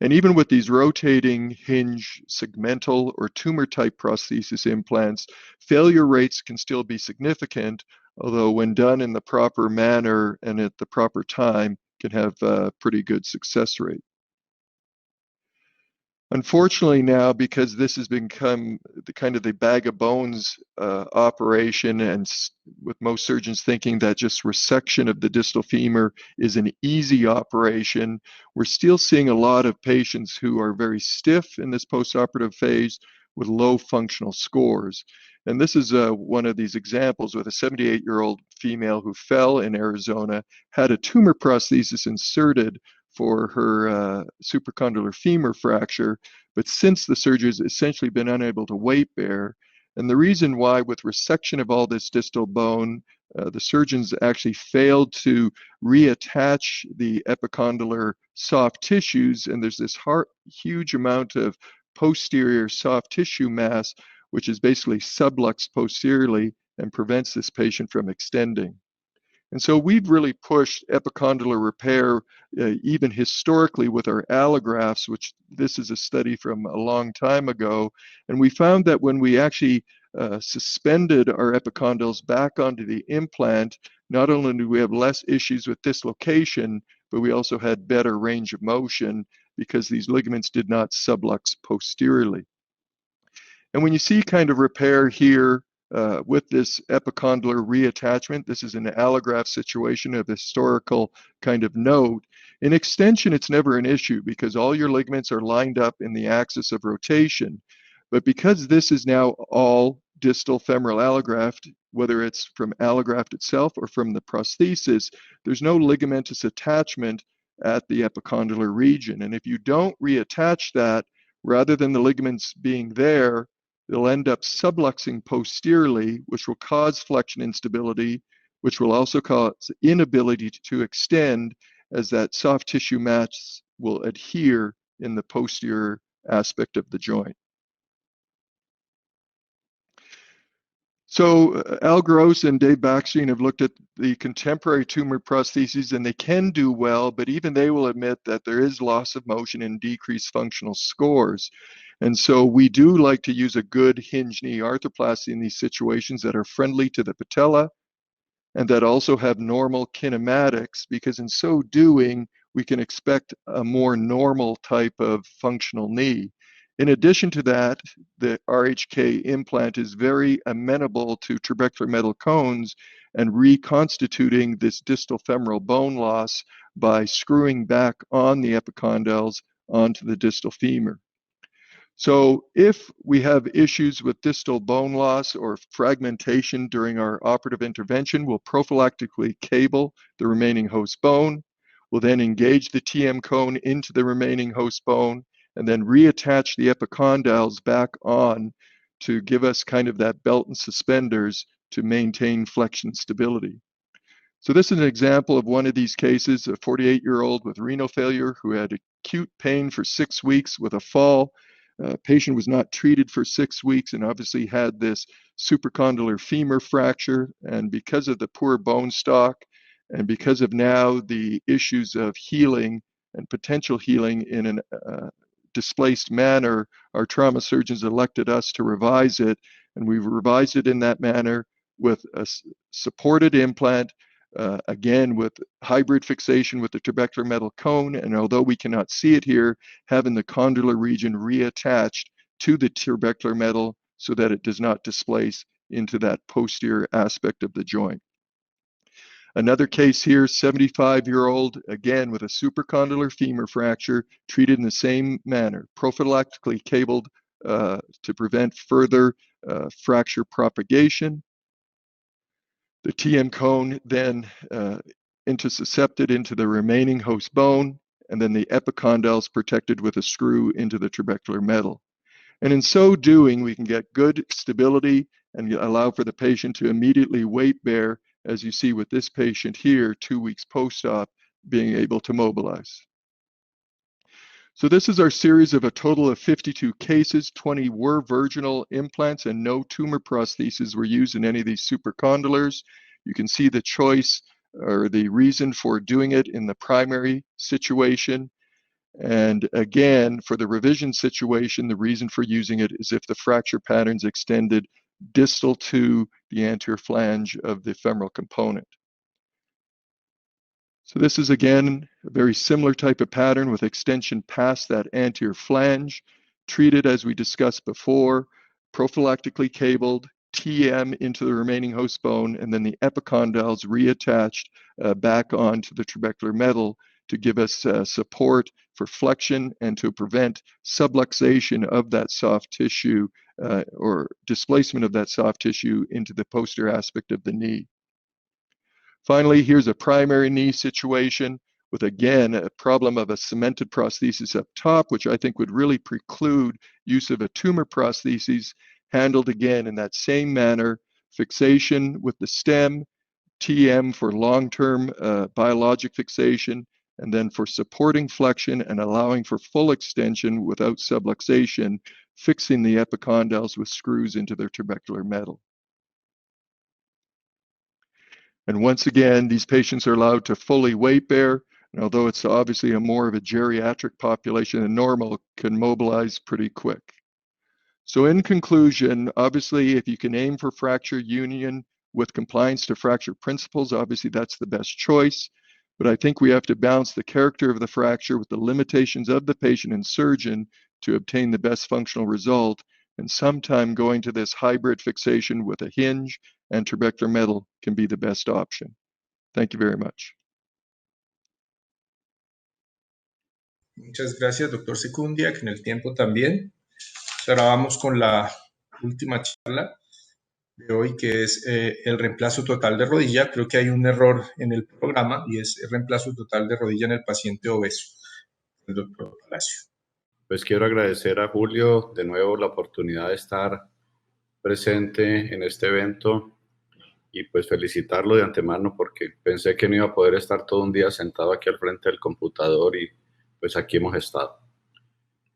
S6: And even with these rotating hinge segmental or tumor type prosthesis implants, failure rates can still be significant, although when done in the proper manner and at the proper time can have a pretty good success rate. Unfortunately now, because this has become the kind of the bag of bones operation, and with most surgeons thinking that just resection of the distal femur is an easy operation, we're still seeing a lot of patients who are very stiff in this postoperative phase with low functional scores. And this is one of these examples with a 78-year-old female who fell in Arizona, had a tumor prosthesis inserted for her supracondylar femur fracture, but since the surgery has essentially been unable to weight bear. And the reason why, with resection of all this distal bone, the surgeons actually failed to reattach the epicondylar soft tissues, and there's this huge amount of posterior soft tissue mass, which is basically subluxed posteriorly and prevents this patient from extending. And so we've really pushed epicondylar repair even historically with our allografts, which this is a study from a long time ago. And we found that when we actually suspended our epicondyles back onto the implant, not only do we have less issues with dislocation, but we also had better range of motion because these ligaments did not sublux posteriorly. And when you see kind of repair here, with this epicondylar reattachment, this is an allograft situation of historical kind of note. In extension, it's never an issue because all your ligaments are lined up in the axis of rotation. But because this is now all distal femoral allograft, whether it's from allograft itself or from the prosthesis, there's no ligamentous attachment at the epicondylar region. And if you don't reattach that, rather than the ligaments being there, they'll end up subluxing posteriorly, which will cause flexion instability, which will also cause inability to extend as that soft tissue mass will adhere in the posterior aspect of the joint. So Al Gross and Dave Backstein have looked at the contemporary tumor prostheses, and they can do well, but even they will admit that there is loss of motion and decreased functional scores. And so we do like to use a good hinge knee arthroplasty in these situations that are friendly to the patella and that also have normal kinematics, because in so doing, we can expect a more normal type of functional knee. In addition to that, the RHK implant is very amenable to trabecular metal cones and reconstituting this distal femoral bone loss by screwing back on the epicondyles onto the distal femur. So if we have issues with distal bone loss or fragmentation during our operative intervention, we'll prophylactically cable the remaining host bone. We'll then engage the TM cone into the remaining host bone and then reattach the epicondyles back on to give us kind of that belt and suspenders to maintain flexion stability. So this is an example of one of these cases, a 48-year-old with renal failure who had acute pain for 6 weeks with a fall. Patient was not treated for 6 weeks and obviously had this supracondylar femur fracture. And because of the poor bone stock and because of now the issues of healing and potential healing in a displaced manner, our trauma surgeons elected us to revise it. And we've revised it in that manner with a supported implant, again with hybrid fixation with the trabecular metal cone, and although we cannot see it here, having the condylar region reattached to the trabecular metal so that it does not displace into that posterior aspect of the joint. Another case here, 75-year-old, again with a supracondylar femur fracture, treated in the same manner, prophylactically cabled to prevent further fracture propagation. The TM cone then intussuscepted into the remaining host bone, and then the epicondyles protected with a screw into the trabecular metal. And in so doing, we can get good stability and allow for the patient to immediately weight bear, as you see with this patient here, 2 weeks post-op, being able to mobilize. So this is our series of a total of 52 cases. 20 were virginal implants and no tumor prostheses were used in any of these supracondylars. You can see the choice or the reason for doing it in the primary situation. And again, for the revision situation, the reason for using it is if the fracture patterns extended distal to the anterior flange of the femoral component. So this is again a very similar type of pattern with extension past that anterior flange, treated as we discussed before, prophylactically cabled, TM into the remaining host bone, and then the epicondyles reattached back onto the trabecular metal to give us support for flexion and to prevent subluxation of that soft tissue or displacement of that soft tissue into the posterior aspect of the knee. Finally, here's a primary knee situation with, again, a problem of a cemented prosthesis up top, which I think would really preclude use of a tumor prosthesis, handled again in that same manner, fixation with the stem, TM for long-term biologic fixation, and then for supporting flexion and allowing for full extension without subluxation, fixing the epicondyles with screws into their trabecular metal. And once again, these patients are allowed to fully weight bear, and although it's obviously a more of a geriatric population than normal, can mobilize pretty quick. So in conclusion, obviously, if you can aim for fracture union with compliance to fracture principles, obviously that's the best choice. But I think we have to balance the character of the fracture with the limitations of the patient and surgeon to obtain the best functional result. And sometime going to this hybrid fixation with a hinge and trabecular metal can be the best option. Thank you very much.
S1: Muchas gracias, doctor Secundia, que en el tiempo también. Ahora vamos con la última charla de hoy, que es el reemplazo total de rodilla. Creo que hay un error en el programa y es el reemplazo total de rodilla en el paciente obeso. El doctor Palacio.
S7: Pues quiero agradecer a Julio de nuevo la oportunidad de estar presente en este evento y pues felicitarlo de antemano porque pensé que no iba a poder estar todo un día sentado aquí al frente del computador y pues aquí hemos estado.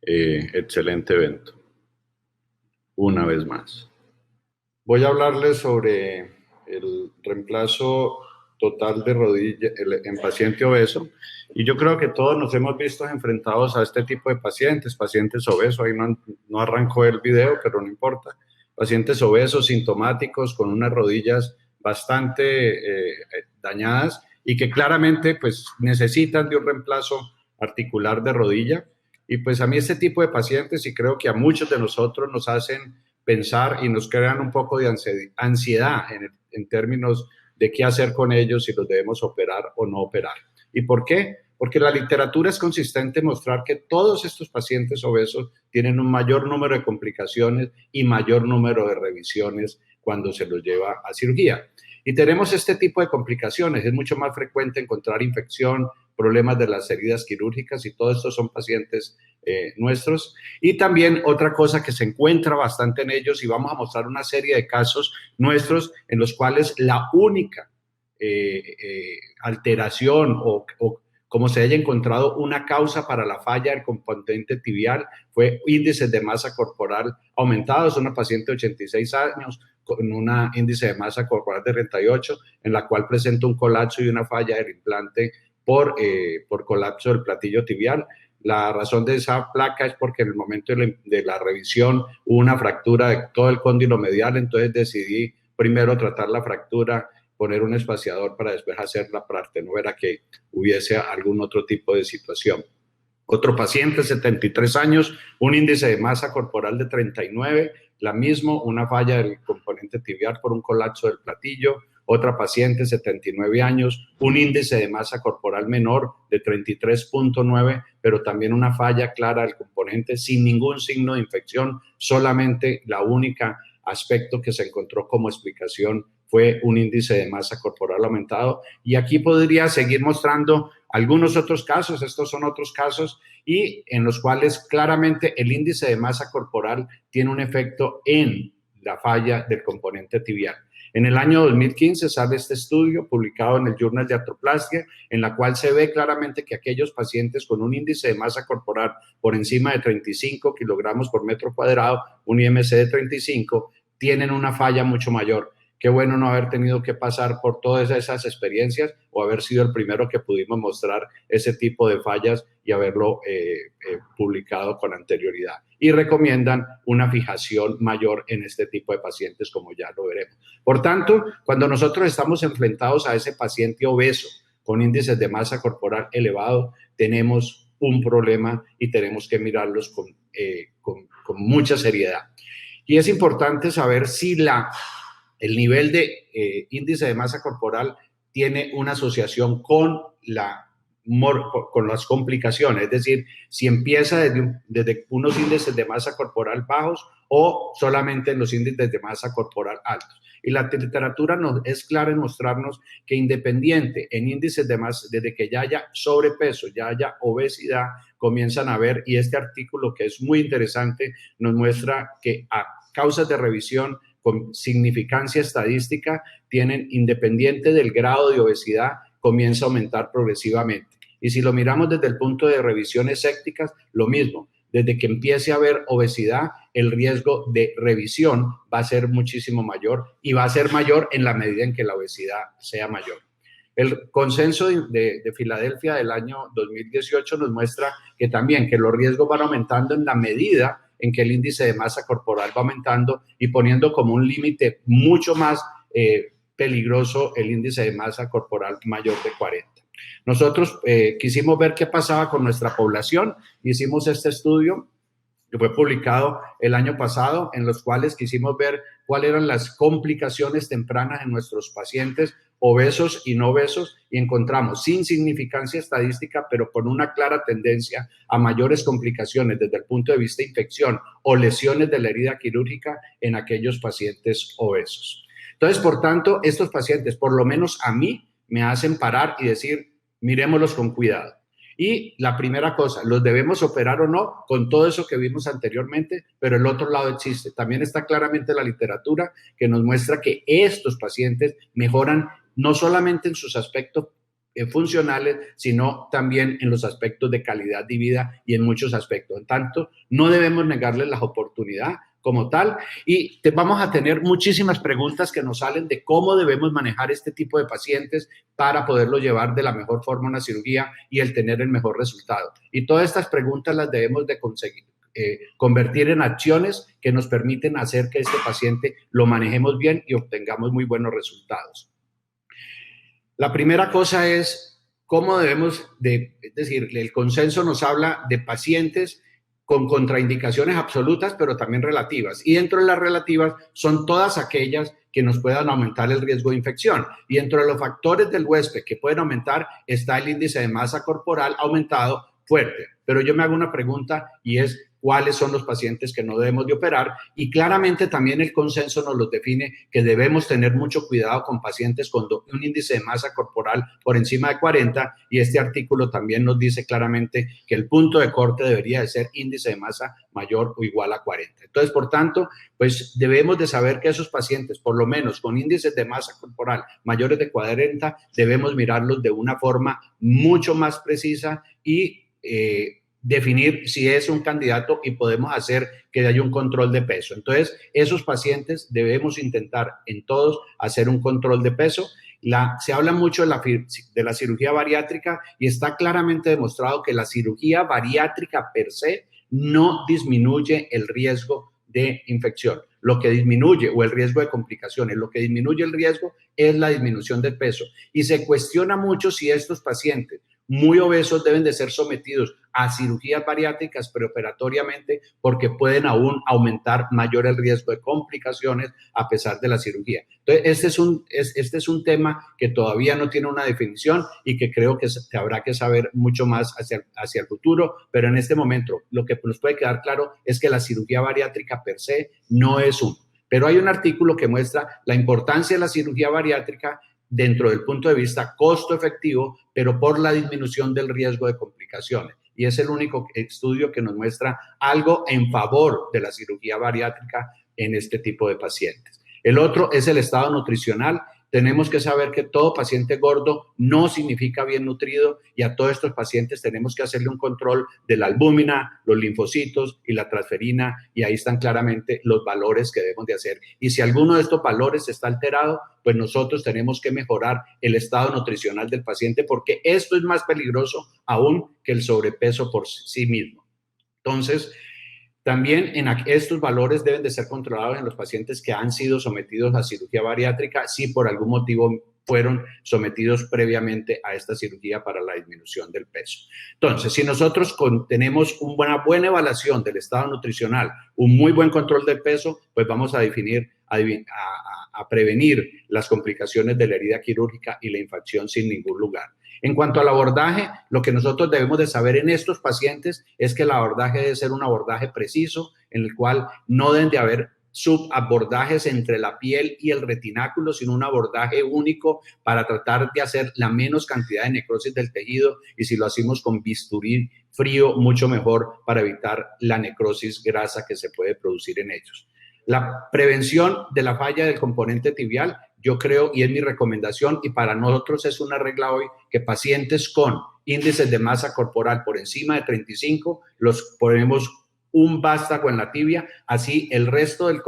S7: Excelente evento. Una vez más. Voy a hablarles sobre el reemplazo total de rodilla en paciente obeso. Y yo creo que todos nos hemos visto enfrentados a este tipo de pacientes obesos. Ahí no arrancó el video, pero no importa. Pacientes obesos, sintomáticos, con unas rodillas bastante dañadas y que claramente pues, necesitan de un reemplazo articular de rodilla. Y pues a mí este tipo de pacientes, y creo que a muchos de nosotros nos hacen pensar y nos crean un poco de ansiedad en términos de qué hacer con ellos, si los debemos operar o no operar. ¿Y por qué? Porque la literatura es consistente en mostrar que todos estos pacientes obesos tienen un mayor número de complicaciones y mayor número de revisiones cuando se los lleva a cirugía. Y tenemos este tipo de complicaciones. Es mucho más frecuente encontrar infección, problemas de las heridas quirúrgicas, y todos estos son pacientes nuestros. Y también otra cosa que se encuentra bastante en ellos, y vamos a mostrar una serie de casos nuestros en los cuales la única alteración o como se haya encontrado una causa para la falla del componente tibial fue índices de masa corporal aumentados. Una paciente de 86 años con un índice de masa corporal de 38, en la cual presenta un colapso y una falla del implante por colapso del platillo tibial. La razón de esa placa es porque en el momento de la revisión hubo una fractura de todo el cóndilo medial, entonces decidí primero tratar la fractura, poner un espaciador para después hacer la parte, no era que hubiese algún otro tipo de situación. Otro paciente, 73 años, un índice de masa corporal de 39, la misma, una falla del componente tibial por un colapso del platillo. Otra paciente, 79 años, un índice de masa corporal menor de 33.9, pero también una falla clara del componente sin ningún signo de infección, solamente la única aspecto que se encontró como explicación fue un índice de masa corporal aumentado. Y aquí podría seguir mostrando algunos otros casos, estos son otros casos, y en los cuales claramente el índice de masa corporal tiene un efecto en la falla del componente tibial. En el año 2015 sale este estudio publicado en el Journal de Artroplastia, en la cual se ve claramente que aquellos pacientes con un índice de masa corporal por encima de 35 kilogramos por metro cuadrado, un IMC de 35, tienen una falla mucho mayor. Qué bueno no haber tenido que pasar por todas esas experiencias o haber sido el primero que pudimos mostrar ese tipo de fallas y haberlo publicado con anterioridad. Y recomiendan una fijación mayor en este tipo de pacientes, como ya lo veremos. Por tanto, cuando nosotros estamos enfrentados a ese paciente obeso con índices de masa corporal elevado, tenemos un problema y tenemos que mirarlos con mucha seriedad. Y es importante saber si el nivel de índice de masa corporal tiene una asociación con las complicaciones, es decir, si empieza desde unos índices de masa corporal bajos o solamente en los índices de masa corporal altos. Y la literatura es clara en mostrarnos que independiente en índices de masa, desde que ya haya sobrepeso, ya haya obesidad, comienzan a ver, y este artículo que es muy interesante nos muestra que a causas de revisión con significancia estadística tienen, independiente del grado de obesidad, comienza a aumentar progresivamente. Y si lo miramos desde el punto de revisiones sépticas, lo mismo. Desde que empiece a haber obesidad, el riesgo de revisión va a ser muchísimo mayor y va a ser mayor en la medida en que la obesidad sea mayor. El consenso de Filadelfia del año 2018 nos muestra que también que los riesgos van aumentando en la medida en que el índice de masa corporal va aumentando y poniendo como un límite mucho más peligroso el índice de masa corporal mayor de 40. Nosotros quisimos ver qué pasaba con nuestra población. Hicimos este estudio que fue publicado el año pasado, en los cuales quisimos ver cuáles eran las complicaciones tempranas en nuestros pacientes obesos y no obesos, y encontramos sin significancia estadística, pero con una clara tendencia a mayores complicaciones desde el punto de vista de infección o lesiones de la herida quirúrgica en aquellos pacientes obesos. Entonces, por tanto, estos pacientes, por lo menos a mí, me hacen parar y decir, miremoslos con cuidado. Y la primera cosa, ¿los debemos operar o no? Con todo eso que vimos anteriormente, pero el otro lado existe. También está claramente la literatura que nos muestra que estos pacientes mejoran no solamente en sus aspectos funcionales, sino también en los aspectos de calidad de vida y en muchos aspectos. En tanto, no debemos negarles la oportunidad
S8: como tal, y vamos a tener muchísimas preguntas que nos salen de cómo debemos manejar este tipo de pacientes para poderlo llevar de la mejor forma a una cirugía y el tener el mejor resultado. Y todas estas preguntas las debemos de conseguir, convertir en acciones que nos permiten hacer que este paciente lo manejemos bien y obtengamos muy buenos resultados. La primera cosa es cómo debemos es decir, el consenso nos habla de pacientes con contraindicaciones absolutas, pero también relativas. Y dentro de las relativas son todas aquellas que nos puedan aumentar el riesgo de infección. Y dentro de los factores del huésped que pueden aumentar está el índice de masa corporal aumentado fuerte. Pero yo me hago una pregunta y es, ¿cuáles son los pacientes que no debemos de operar? Y claramente también el consenso nos los define que debemos tener mucho cuidado con pacientes con un índice de masa corporal por encima de 40, y este artículo también nos dice claramente que el punto de corte debería de ser índice de masa mayor o igual a 40. Entonces, por tanto, pues debemos de saber que esos pacientes, por lo menos con índices de masa corporal mayores de 40, debemos mirarlos de una forma mucho más precisa y definir si es un candidato y podemos hacer que haya un control de peso. Entonces, esos pacientes debemos intentar en todos hacer un control de peso. Se habla mucho de la cirugía bariátrica y está claramente demostrado que la cirugía bariátrica per se no disminuye el riesgo de infección. Lo que disminuye, o el riesgo de complicaciones, lo que disminuye el riesgo es la disminución del peso. Y se cuestiona mucho si estos pacientes muy obesos deben de ser sometidos a cirugías bariátricas preoperatoriamente, porque pueden aún aumentar mayor el riesgo de complicaciones a pesar de la cirugía. Entonces, este es un tema que todavía no tiene una definición y que creo que habrá que saber mucho más hacia el futuro, pero en este momento lo que nos puede quedar claro es que la cirugía bariátrica per se no es uno. Pero hay un artículo que muestra la importancia de la cirugía bariátrica dentro del punto de vista costo efectivo, pero por la disminución del riesgo de complicaciones. Y es el único estudio que nos muestra algo en favor de la cirugía bariátrica en este tipo de pacientes. El otro es el estado nutricional. Tenemos que saber que todo paciente gordo no significa bien nutrido, y a todos estos pacientes tenemos que hacerle un control de la albúmina, los linfocitos y la transferina, y ahí están claramente los valores que debemos de hacer. Y si alguno de estos valores está alterado, pues nosotros tenemos que mejorar el estado nutricional del paciente, porque esto es más peligroso aún que el sobrepeso por sí mismo. Entonces, también estos valores deben de ser controlados en los pacientes que han sido sometidos a cirugía bariátrica, si por algún motivo fueron sometidos previamente a esta cirugía para la disminución del peso. Entonces, si nosotros tenemos una buena evaluación del estado nutricional, un muy buen control del peso, pues vamos a prevenir las complicaciones de la herida quirúrgica y la infección sin ningún lugar. En cuanto al abordaje, lo que nosotros debemos de saber en estos pacientes es que el abordaje debe ser un abordaje preciso, en el cual no deben de haber subabordajes entre la piel y el retináculo, sino un abordaje único para tratar de hacer la menos cantidad de necrosis del tejido, y si lo hacemos con bisturí frío, mucho mejor para evitar la necrosis grasa que se puede producir en ellos. La prevención de la falla del componente tibial, yo creo, y es mi recomendación, y para nosotros es una regla hoy, que pacientes con índices de masa corporal por encima de 35, los ponemos un vástago en la tibia, así el resto del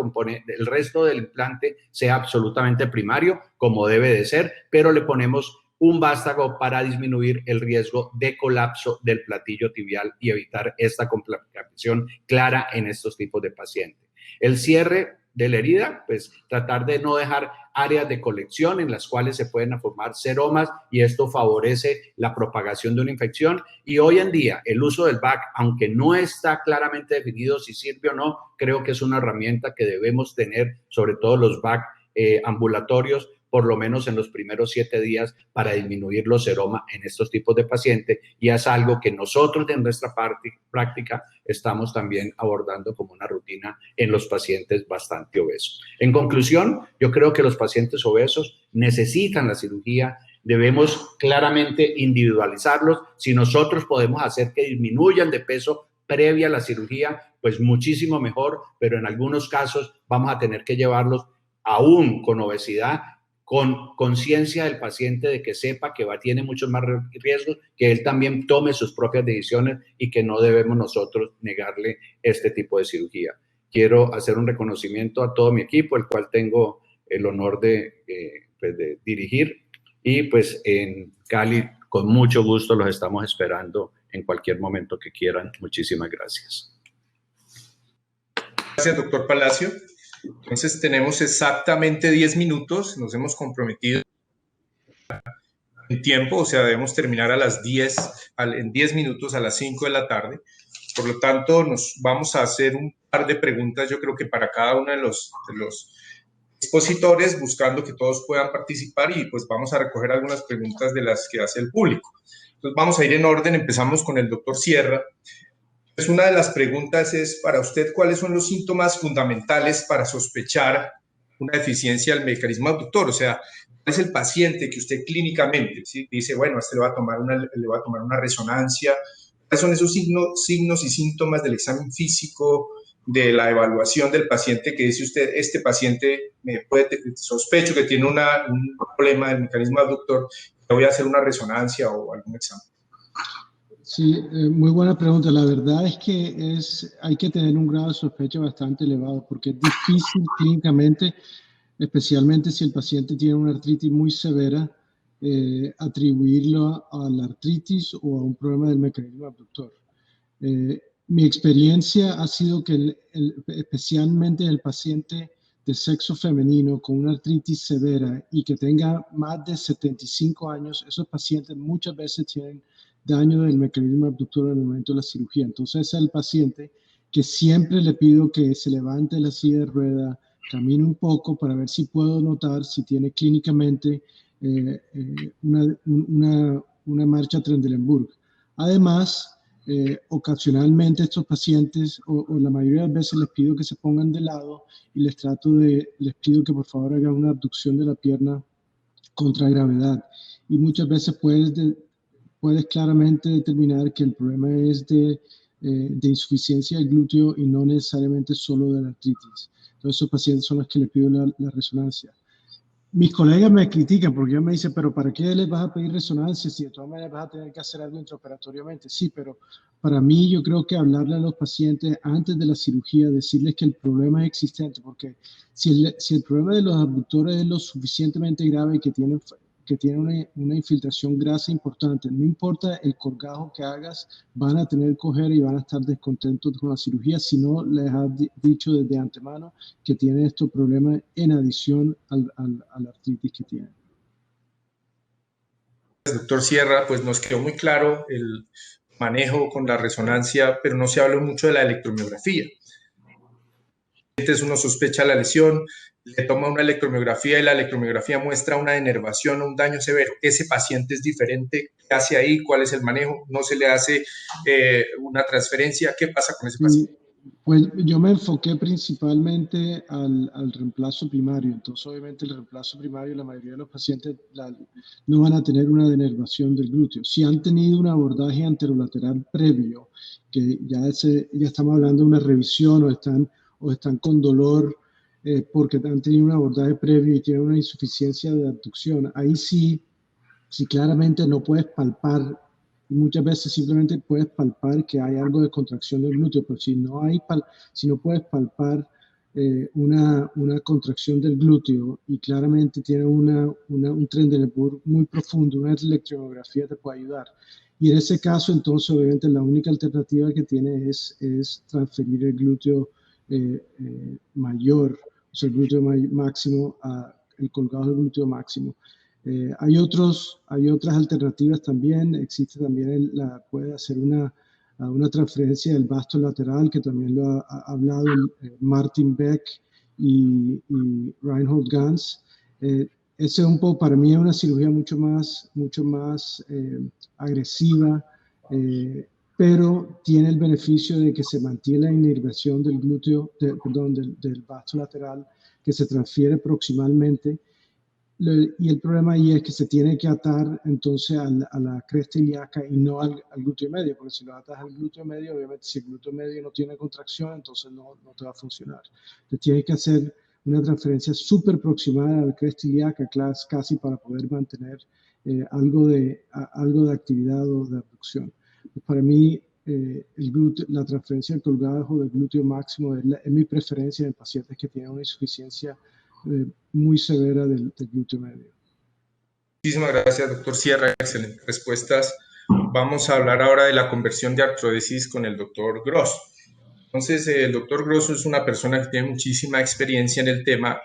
S8: implante sea absolutamente primario, como debe de ser, pero le ponemos un vástago para disminuir el riesgo de colapso del platillo tibial y evitar esta complicación clara en estos tipos de pacientes. El cierre de la herida, pues tratar de no dejar áreas de colección en las cuales se pueden formar seromas, y esto favorece la propagación de una infección. Y hoy en día el uso del VAC, aunque no está claramente definido si sirve o no, creo que es una herramienta que debemos tener, sobre todo los VAC ambulatorios, por lo menos en los primeros 7 días, para disminuir los seromas en estos tipos de pacientes, y es algo que nosotros en nuestra práctica estamos también abordando como una rutina en los pacientes bastante obesos. En conclusión, yo creo que los pacientes obesos necesitan la cirugía, debemos claramente individualizarlos. Si nosotros podemos hacer que disminuyan de peso previa a la cirugía, pues muchísimo mejor, pero en algunos casos vamos a tener que llevarlos aún con obesidad, con conciencia del paciente de que sepa que tiene muchos más riesgos, que él también tome sus propias decisiones y que no debemos nosotros negarle este tipo de cirugía. quiero hacer un reconocimiento a todo mi equipo, el cual tengo el honor de dirigir. Y pues en Cali, con mucho gusto, los estamos esperando en cualquier momento que quieran. Muchísimas gracias.
S1: Gracias, doctor Palacio. Entonces tenemos exactamente 10 minutos, nos hemos comprometido en tiempo, o sea, debemos terminar a las 10, en 10 minutos a las 5 de la tarde. Por lo tanto, nos vamos a hacer un par de preguntas, yo creo que para cada uno de los expositores, buscando que todos puedan participar, y pues vamos a recoger algunas preguntas de las que hace el público. Entonces vamos a ir en orden, empezamos con el doctor Sierra. Pues una de las preguntas es, para usted, ¿cuáles son los síntomas fundamentales para sospechar una deficiencia del mecanismo abductor? O sea, ¿cuál es el paciente que usted clínicamente, ¿sí?, dice, bueno, a este le va a tomar una resonancia? ¿Cuáles son esos signos y síntomas del examen físico, de la evaluación del paciente, que dice usted, este paciente sospecho que tiene un problema del mecanismo abductor, le voy a hacer una resonancia o algún examen?
S2: Sí, muy buena pregunta. La verdad es que hay que tener un grado de sospecha bastante elevado, porque es difícil clínicamente, especialmente si el paciente tiene una artritis muy severa, atribuirlo a la artritis o a un problema del mecanismo abductor. Mi experiencia ha sido que especialmente el paciente de sexo femenino con una artritis severa y que tenga más de 75 años, esos pacientes muchas veces tienen daño del mecanismo abductor en el momento de la cirugía. Entonces es el paciente que siempre le pido que se levante de la silla de rueda, camine un poco para ver si puedo notar si tiene clínicamente una marcha Trendelenburg. Además, ocasionalmente estos pacientes, o la mayoría de las veces, les pido que se pongan de lado y les pido que por favor hagan una abducción de la pierna contra gravedad. Y muchas veces puedes claramente determinar que el problema es de insuficiencia del glúteo y no necesariamente solo de la artritis. Entonces esos pacientes son los que les pido la resonancia. Mis colegas me critican porque ellos me dicen, pero ¿para qué les vas a pedir resonancia si de todas maneras vas a tener que hacer algo intraoperatoriamente? Sí, pero para mí yo creo que hablarle a los pacientes antes de la cirugía, decirles que el problema es existente, porque si el problema de los abductores es lo suficientemente grave y que tiene una infiltración grasa importante, no importa el colgajo que hagas, van a tener coger y van a estar descontentos con la cirugía si no les has dicho desde antemano que tienen estos problemas en adición a la artritis que tienen.
S1: Doctor Sierra, pues nos quedó muy claro el manejo con la resonancia, pero no se habló mucho de la electromiografía. Uno sospecha la lesión, le toma una electromiografía y la electromiografía muestra una denervación o un daño severo. Ese paciente es diferente. ¿Qué hace ahí? ¿Cuál es el manejo? ¿No se le hace una transferencia? ¿Qué pasa con ese paciente?
S2: Pues yo me enfoqué principalmente al reemplazo primario. Entonces, obviamente, el reemplazo primario, la mayoría de los pacientes no van a tener una denervación del glúteo. Si han tenido un abordaje anterolateral previo, que ya estamos hablando de una revisión o están con dolor porque han tenido un abordaje previo y tienen una insuficiencia de abducción, ahí sí claramente no puedes palpar. Y muchas veces simplemente puedes palpar que hay algo de contracción del glúteo, pero si no puedes palpar una contracción del glúteo y claramente tiene un Trendelenburg muy profundo, una electromiografía te puede ayudar. Y en ese caso, entonces, obviamente, la única alternativa que tiene es transferir el glúteo mayor, o sea, el glúteo máximo, el colgado del glúteo máximo. Hay otras alternativas también. Existe también puede hacer una transferencia del vasto lateral, que también lo ha hablado Martin Beck y Reinhold Ganz. Ese un poco, para mí es una cirugía mucho más agresiva, pero tiene el beneficio de que se mantiene la inervación del glúteo, del vasto lateral, que se transfiere proximalmente. Y el problema ahí es que se tiene que atar entonces a la cresta ilíaca y no al glúteo medio, porque si lo atas al glúteo medio, obviamente si el glúteo medio no tiene contracción, entonces no te va a funcionar. Entonces tienes que hacer una transferencia súper proximada a la cresta ilíaca, casi para poder mantener algo de actividad o de abducción. Pues para mí la transferencia del colgajo del glúteo máximo es mi preferencia en pacientes que tienen una insuficiencia muy severa del glúteo medio.
S1: Muchísimas gracias, doctor Sierra. Excelentes respuestas. Vamos a hablar ahora de la conversión de artrodesis con el doctor Gross. Entonces, el doctor Gross es una persona que tiene muchísima experiencia en el tema.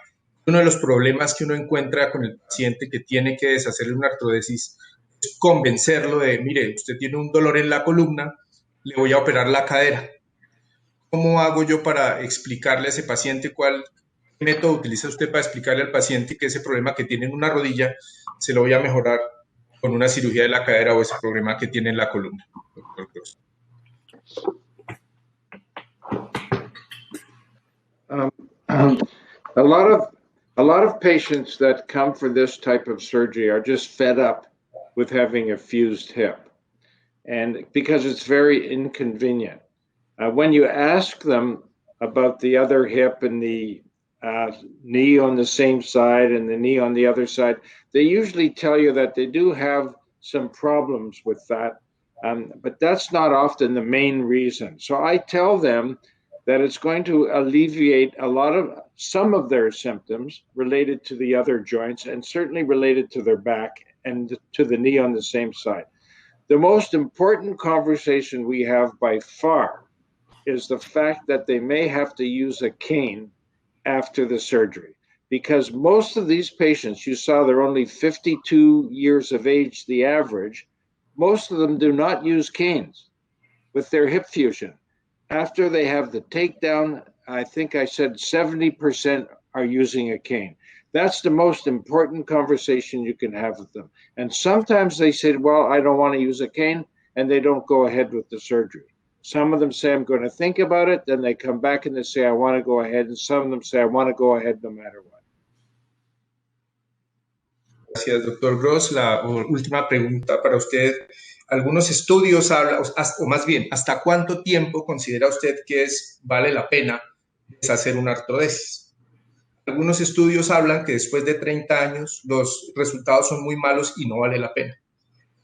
S1: Uno de los problemas que uno encuentra con el paciente que tiene que deshacerle una artrodesis es convencerlo de, mire, usted tiene un dolor en la columna, le voy a operar la cadera. ¿Cómo hago yo para explicarle a ese paciente cuál método utiliza usted para explicarle al paciente que ese problema que tiene en una rodilla se lo voy a mejorar con una cirugía de la cadera o ese problema que tiene en la columna, doctor Gross?
S4: A lot of patients that come for this type of surgery are just fed up with having a fused hip, and because it's very inconvenient. When you ask them about the other hip and the knee on the same side and the knee on the other side, they usually tell you that they do have some problems with that, but that's not often the main reason. So I tell them that it's going to alleviate some of their symptoms related to the other joints and certainly related to their back and to the knee on the same side. The most important conversation we have by far is the fact that they may have to use a cane after the surgery, because most of these patients, you saw they're only 52 years of age, the average, most of them do not use canes with their hip fusion. After they have the takedown, I think I said 70% are using a cane. That's the most important conversation you can have with them. And sometimes they say, well, I don't want to use a cane, and they don't go ahead with the surgery. Some of them say, I'm going to think about it. Then they come back and they say, I want to go ahead. And some of them say, I want to go ahead no matter what.
S1: Gracias, doctor Gross. La última pregunta para usted. Algunos estudios hablan, o más bien, ¿hasta cuánto tiempo considera usted que vale la pena deshacer una artrodesis? Algunos estudios hablan que después de 30 años los resultados son muy malos y no vale la pena.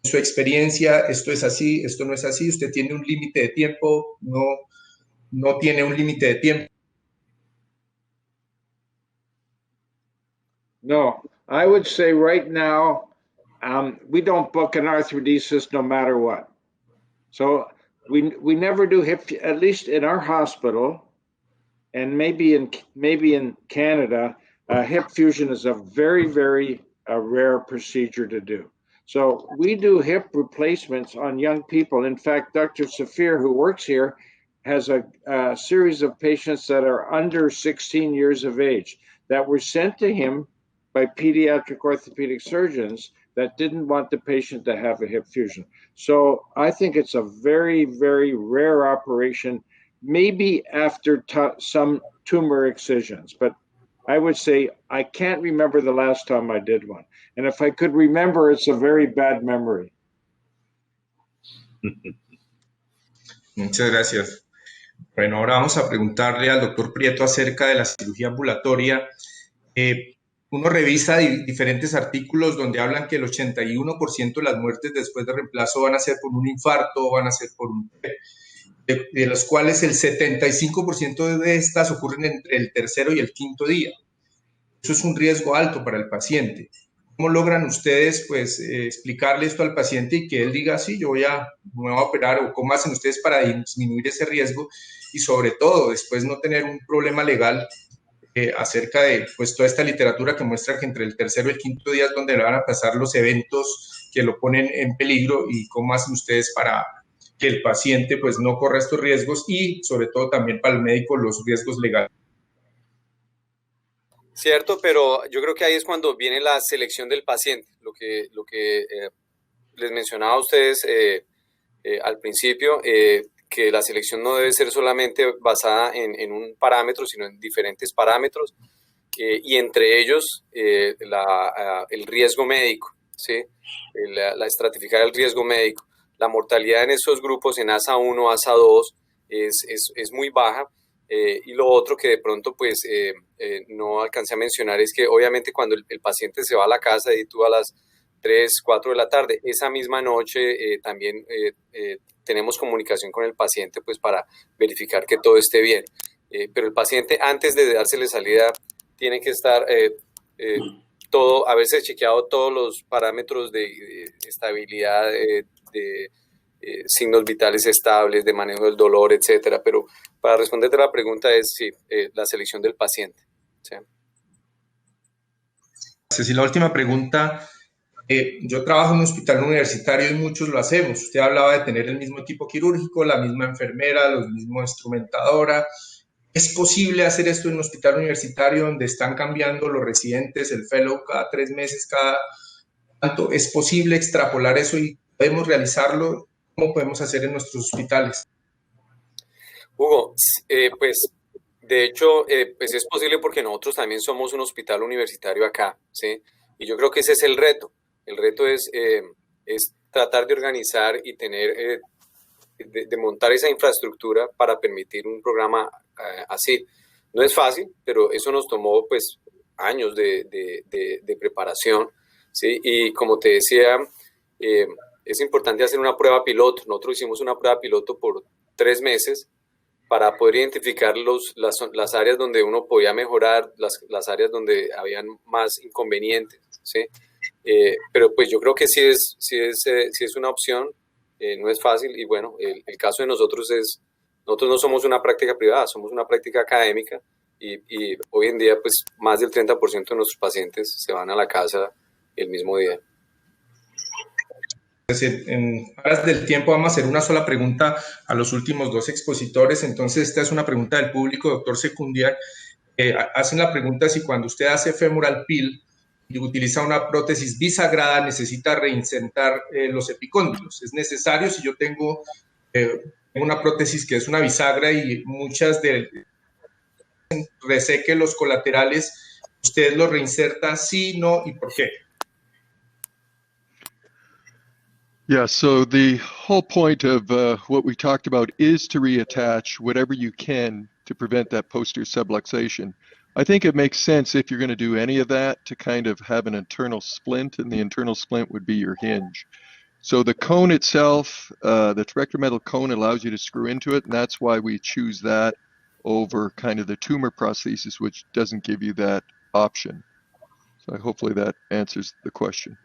S1: En su experiencia, ¿esto es así? ¿Esto no es así? ¿Usted tiene un límite de tiempo? ¿No tiene un límite de tiempo?
S4: No, I would say right now, we don't book an arthrodesis no matter what. So we never do hip, at least in our hospital, and maybe in Canada, hip fusion is a very, very rare procedure to do. So we do hip replacements on young people. In fact, Dr. Safir, who works here, has a series of patients that are under 16 years of age that were sent to him by pediatric orthopedic surgeons that didn't want the patient to have a hip fusion. So I think it's a very, very rare operation, maybe after some tumor excisions. But I would say I can't remember the last time I did one. And if I could remember, it's a very bad memory.
S1: Muchas gracias. Bueno, ahora vamos a preguntarle al doctor Prieto acerca de la cirugía ambulatoria. Uno revisa diferentes artículos donde hablan que el 81% de las muertes después de reemplazo van a ser por un infarto o van a ser por un de los cuales el 75% de estas ocurren entre el tercero y el quinto día. Eso es un riesgo alto para el paciente. ¿Cómo logran ustedes pues, explicarle esto al paciente y que él diga, sí, me voy a operar? ¿O cómo hacen ustedes para disminuir ese riesgo? Y sobre todo, después no tener un problema legal acerca de pues, toda esta literatura que muestra que entre el tercero y el quinto día es donde le van a pasar los eventos que lo ponen en peligro, y cómo hacen ustedes para que el paciente pues, no corra estos riesgos y sobre todo también para el médico los riesgos legales.
S5: Cierto, pero yo creo que ahí es cuando viene la selección del paciente, lo que les mencionaba a ustedes al principio, que la selección no debe ser solamente basada en un parámetro, sino en diferentes parámetros, y entre ellos el riesgo médico, ¿sí? La estratificar el riesgo médico. La mortalidad en esos grupos, en ASA 1, ASA 2, es muy baja. Y lo otro que de pronto pues no alcancé a mencionar es que obviamente cuando el paciente se va a la casa y tú a las 3, 4 de la tarde, esa misma noche también tenemos comunicación con el paciente pues para verificar que todo esté bien. Pero el paciente, antes de dársele salida, tiene que estar haberse chequeado todos los parámetros de estabilidad, de signos vitales estables, de manejo del dolor, etcétera. Pero para responderte la pregunta es sí, la selección del paciente. ¿Sí?
S1: Y la última pregunta, yo trabajo en un hospital universitario y muchos lo hacemos. Usted hablaba de tener el mismo equipo quirúrgico, la misma enfermera, la misma instrumentadora. ¿Es posible hacer esto en un hospital universitario donde están cambiando los residentes, el fellow cada 3 meses, cada tanto? ¿Es posible extrapolar eso y podemos realizarlo? ¿Cómo podemos hacer en nuestros hospitales?
S5: Hugo, pues de hecho, pues es posible porque nosotros también somos un hospital universitario acá, ¿sí? Y yo creo que ese es el reto. El reto es tratar de organizar y tener, de montar esa infraestructura para permitir un programa así. No es fácil, pero eso nos tomó pues años de preparación, ¿sí? Y como te decía, es importante hacer una prueba piloto. Nosotros hicimos una prueba piloto por 3 meses para poder identificar las áreas donde uno podía mejorar, las áreas donde habían más inconvenientes, ¿sí? Pero pues yo creo que sí es una opción, no es fácil y bueno, el caso de nosotros nosotros no somos una práctica privada, somos una práctica académica y hoy en día pues más del 30% de nuestros pacientes se van a la casa el mismo día.
S1: En aras del tiempo vamos a hacer una sola pregunta a los últimos 2 expositores. Entonces, esta es una pregunta del público, doctor Secundiar. Hacen la pregunta si cuando usted hace femoral peel y utiliza una prótesis bisagrada, necesita reinsertar los epicóndilos. ¿Es necesario si yo tengo una prótesis que es una bisagra y muchas de reseque los colaterales, usted los reinserta, sí, no y por qué?
S6: Yeah, so the whole point of what we talked about is to reattach whatever you can to prevent that posterior subluxation. I think it makes sense if you're going to do any of that to kind of have an internal splint, and the internal splint would be your hinge. So the cone itself, the trabecular metal cone allows you to screw into it, and that's why we choose that over kind of the tumor prosthesis, which doesn't give you that option. So hopefully that answers the question.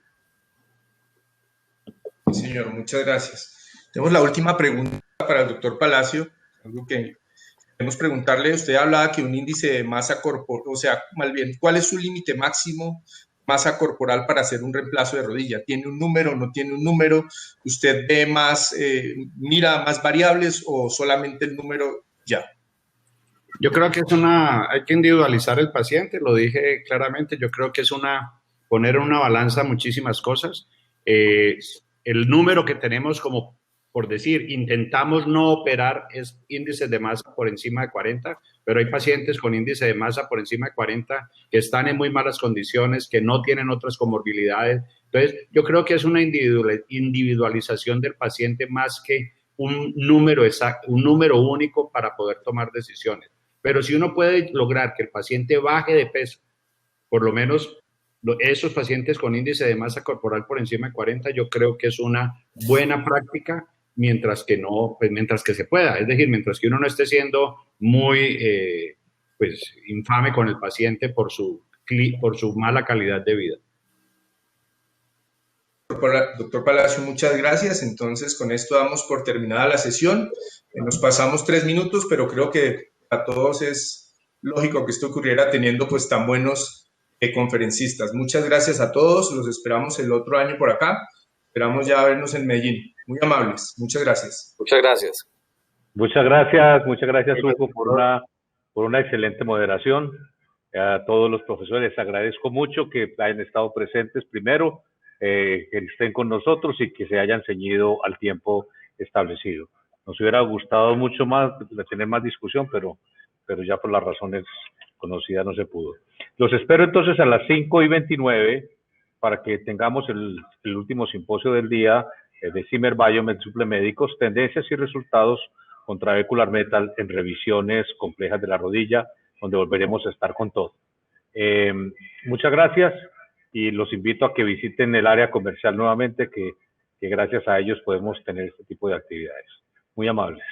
S1: Sí, señor, muchas gracias. Tenemos la última pregunta para el doctor Palacio, algo que queremos preguntarle. Usted hablaba que un índice de masa corporal, o sea, más bien, ¿cuál es su límite máximo masa corporal para hacer un reemplazo de rodilla? ¿Tiene un número, no tiene un número? ¿Usted ve más, mira más variables o solamente el número ya?
S8: Yo creo que hay que individualizar el paciente, lo dije claramente, yo creo que es poner en una balanza muchísimas cosas. El número que tenemos como, por decir, intentamos no operar es índices de masa por encima de 40, pero hay pacientes con índice de masa por encima de 40 que están en muy malas condiciones, que no tienen otras comorbilidades. Entonces, yo creo que es una individualización del paciente más que un número exacto, un número único para poder tomar decisiones. Pero si uno puede lograr que el paciente baje de peso, por lo menos esos pacientes con índice de masa corporal por encima de 40, yo creo que es una buena práctica mientras que se pueda. Es decir, mientras que uno no esté siendo muy infame con el paciente por su mala calidad de vida.
S1: Doctor Palacio, muchas gracias. Entonces, con esto damos por terminada la sesión. Nos pasamos 3 minutos, pero creo que a todos es lógico que esto ocurriera teniendo pues tan buenos conferencistas. Muchas gracias a todos. Los esperamos el otro año por acá. Esperamos ya vernos en Medellín. Muy amables. Muchas gracias.
S5: Muchas gracias.
S9: Muchas gracias Hugo por una excelente moderación. A todos los profesores les agradezco mucho que hayan estado presentes primero, que estén con nosotros y que se hayan ceñido al tiempo establecido. Nos hubiera gustado mucho más tener más discusión, pero ya por las razones conocidas no se pudo. Los espero entonces a las 5:29 para que tengamos el último simposio del día de Zimmer Biomet Suplemédicos, tendencias y resultados con trabecular metal en revisiones complejas de la rodilla, donde volveremos a estar con todo. Muchas gracias y los invito a que visiten el área comercial nuevamente, que que gracias a ellos podemos tener este tipo de actividades. Muy amables.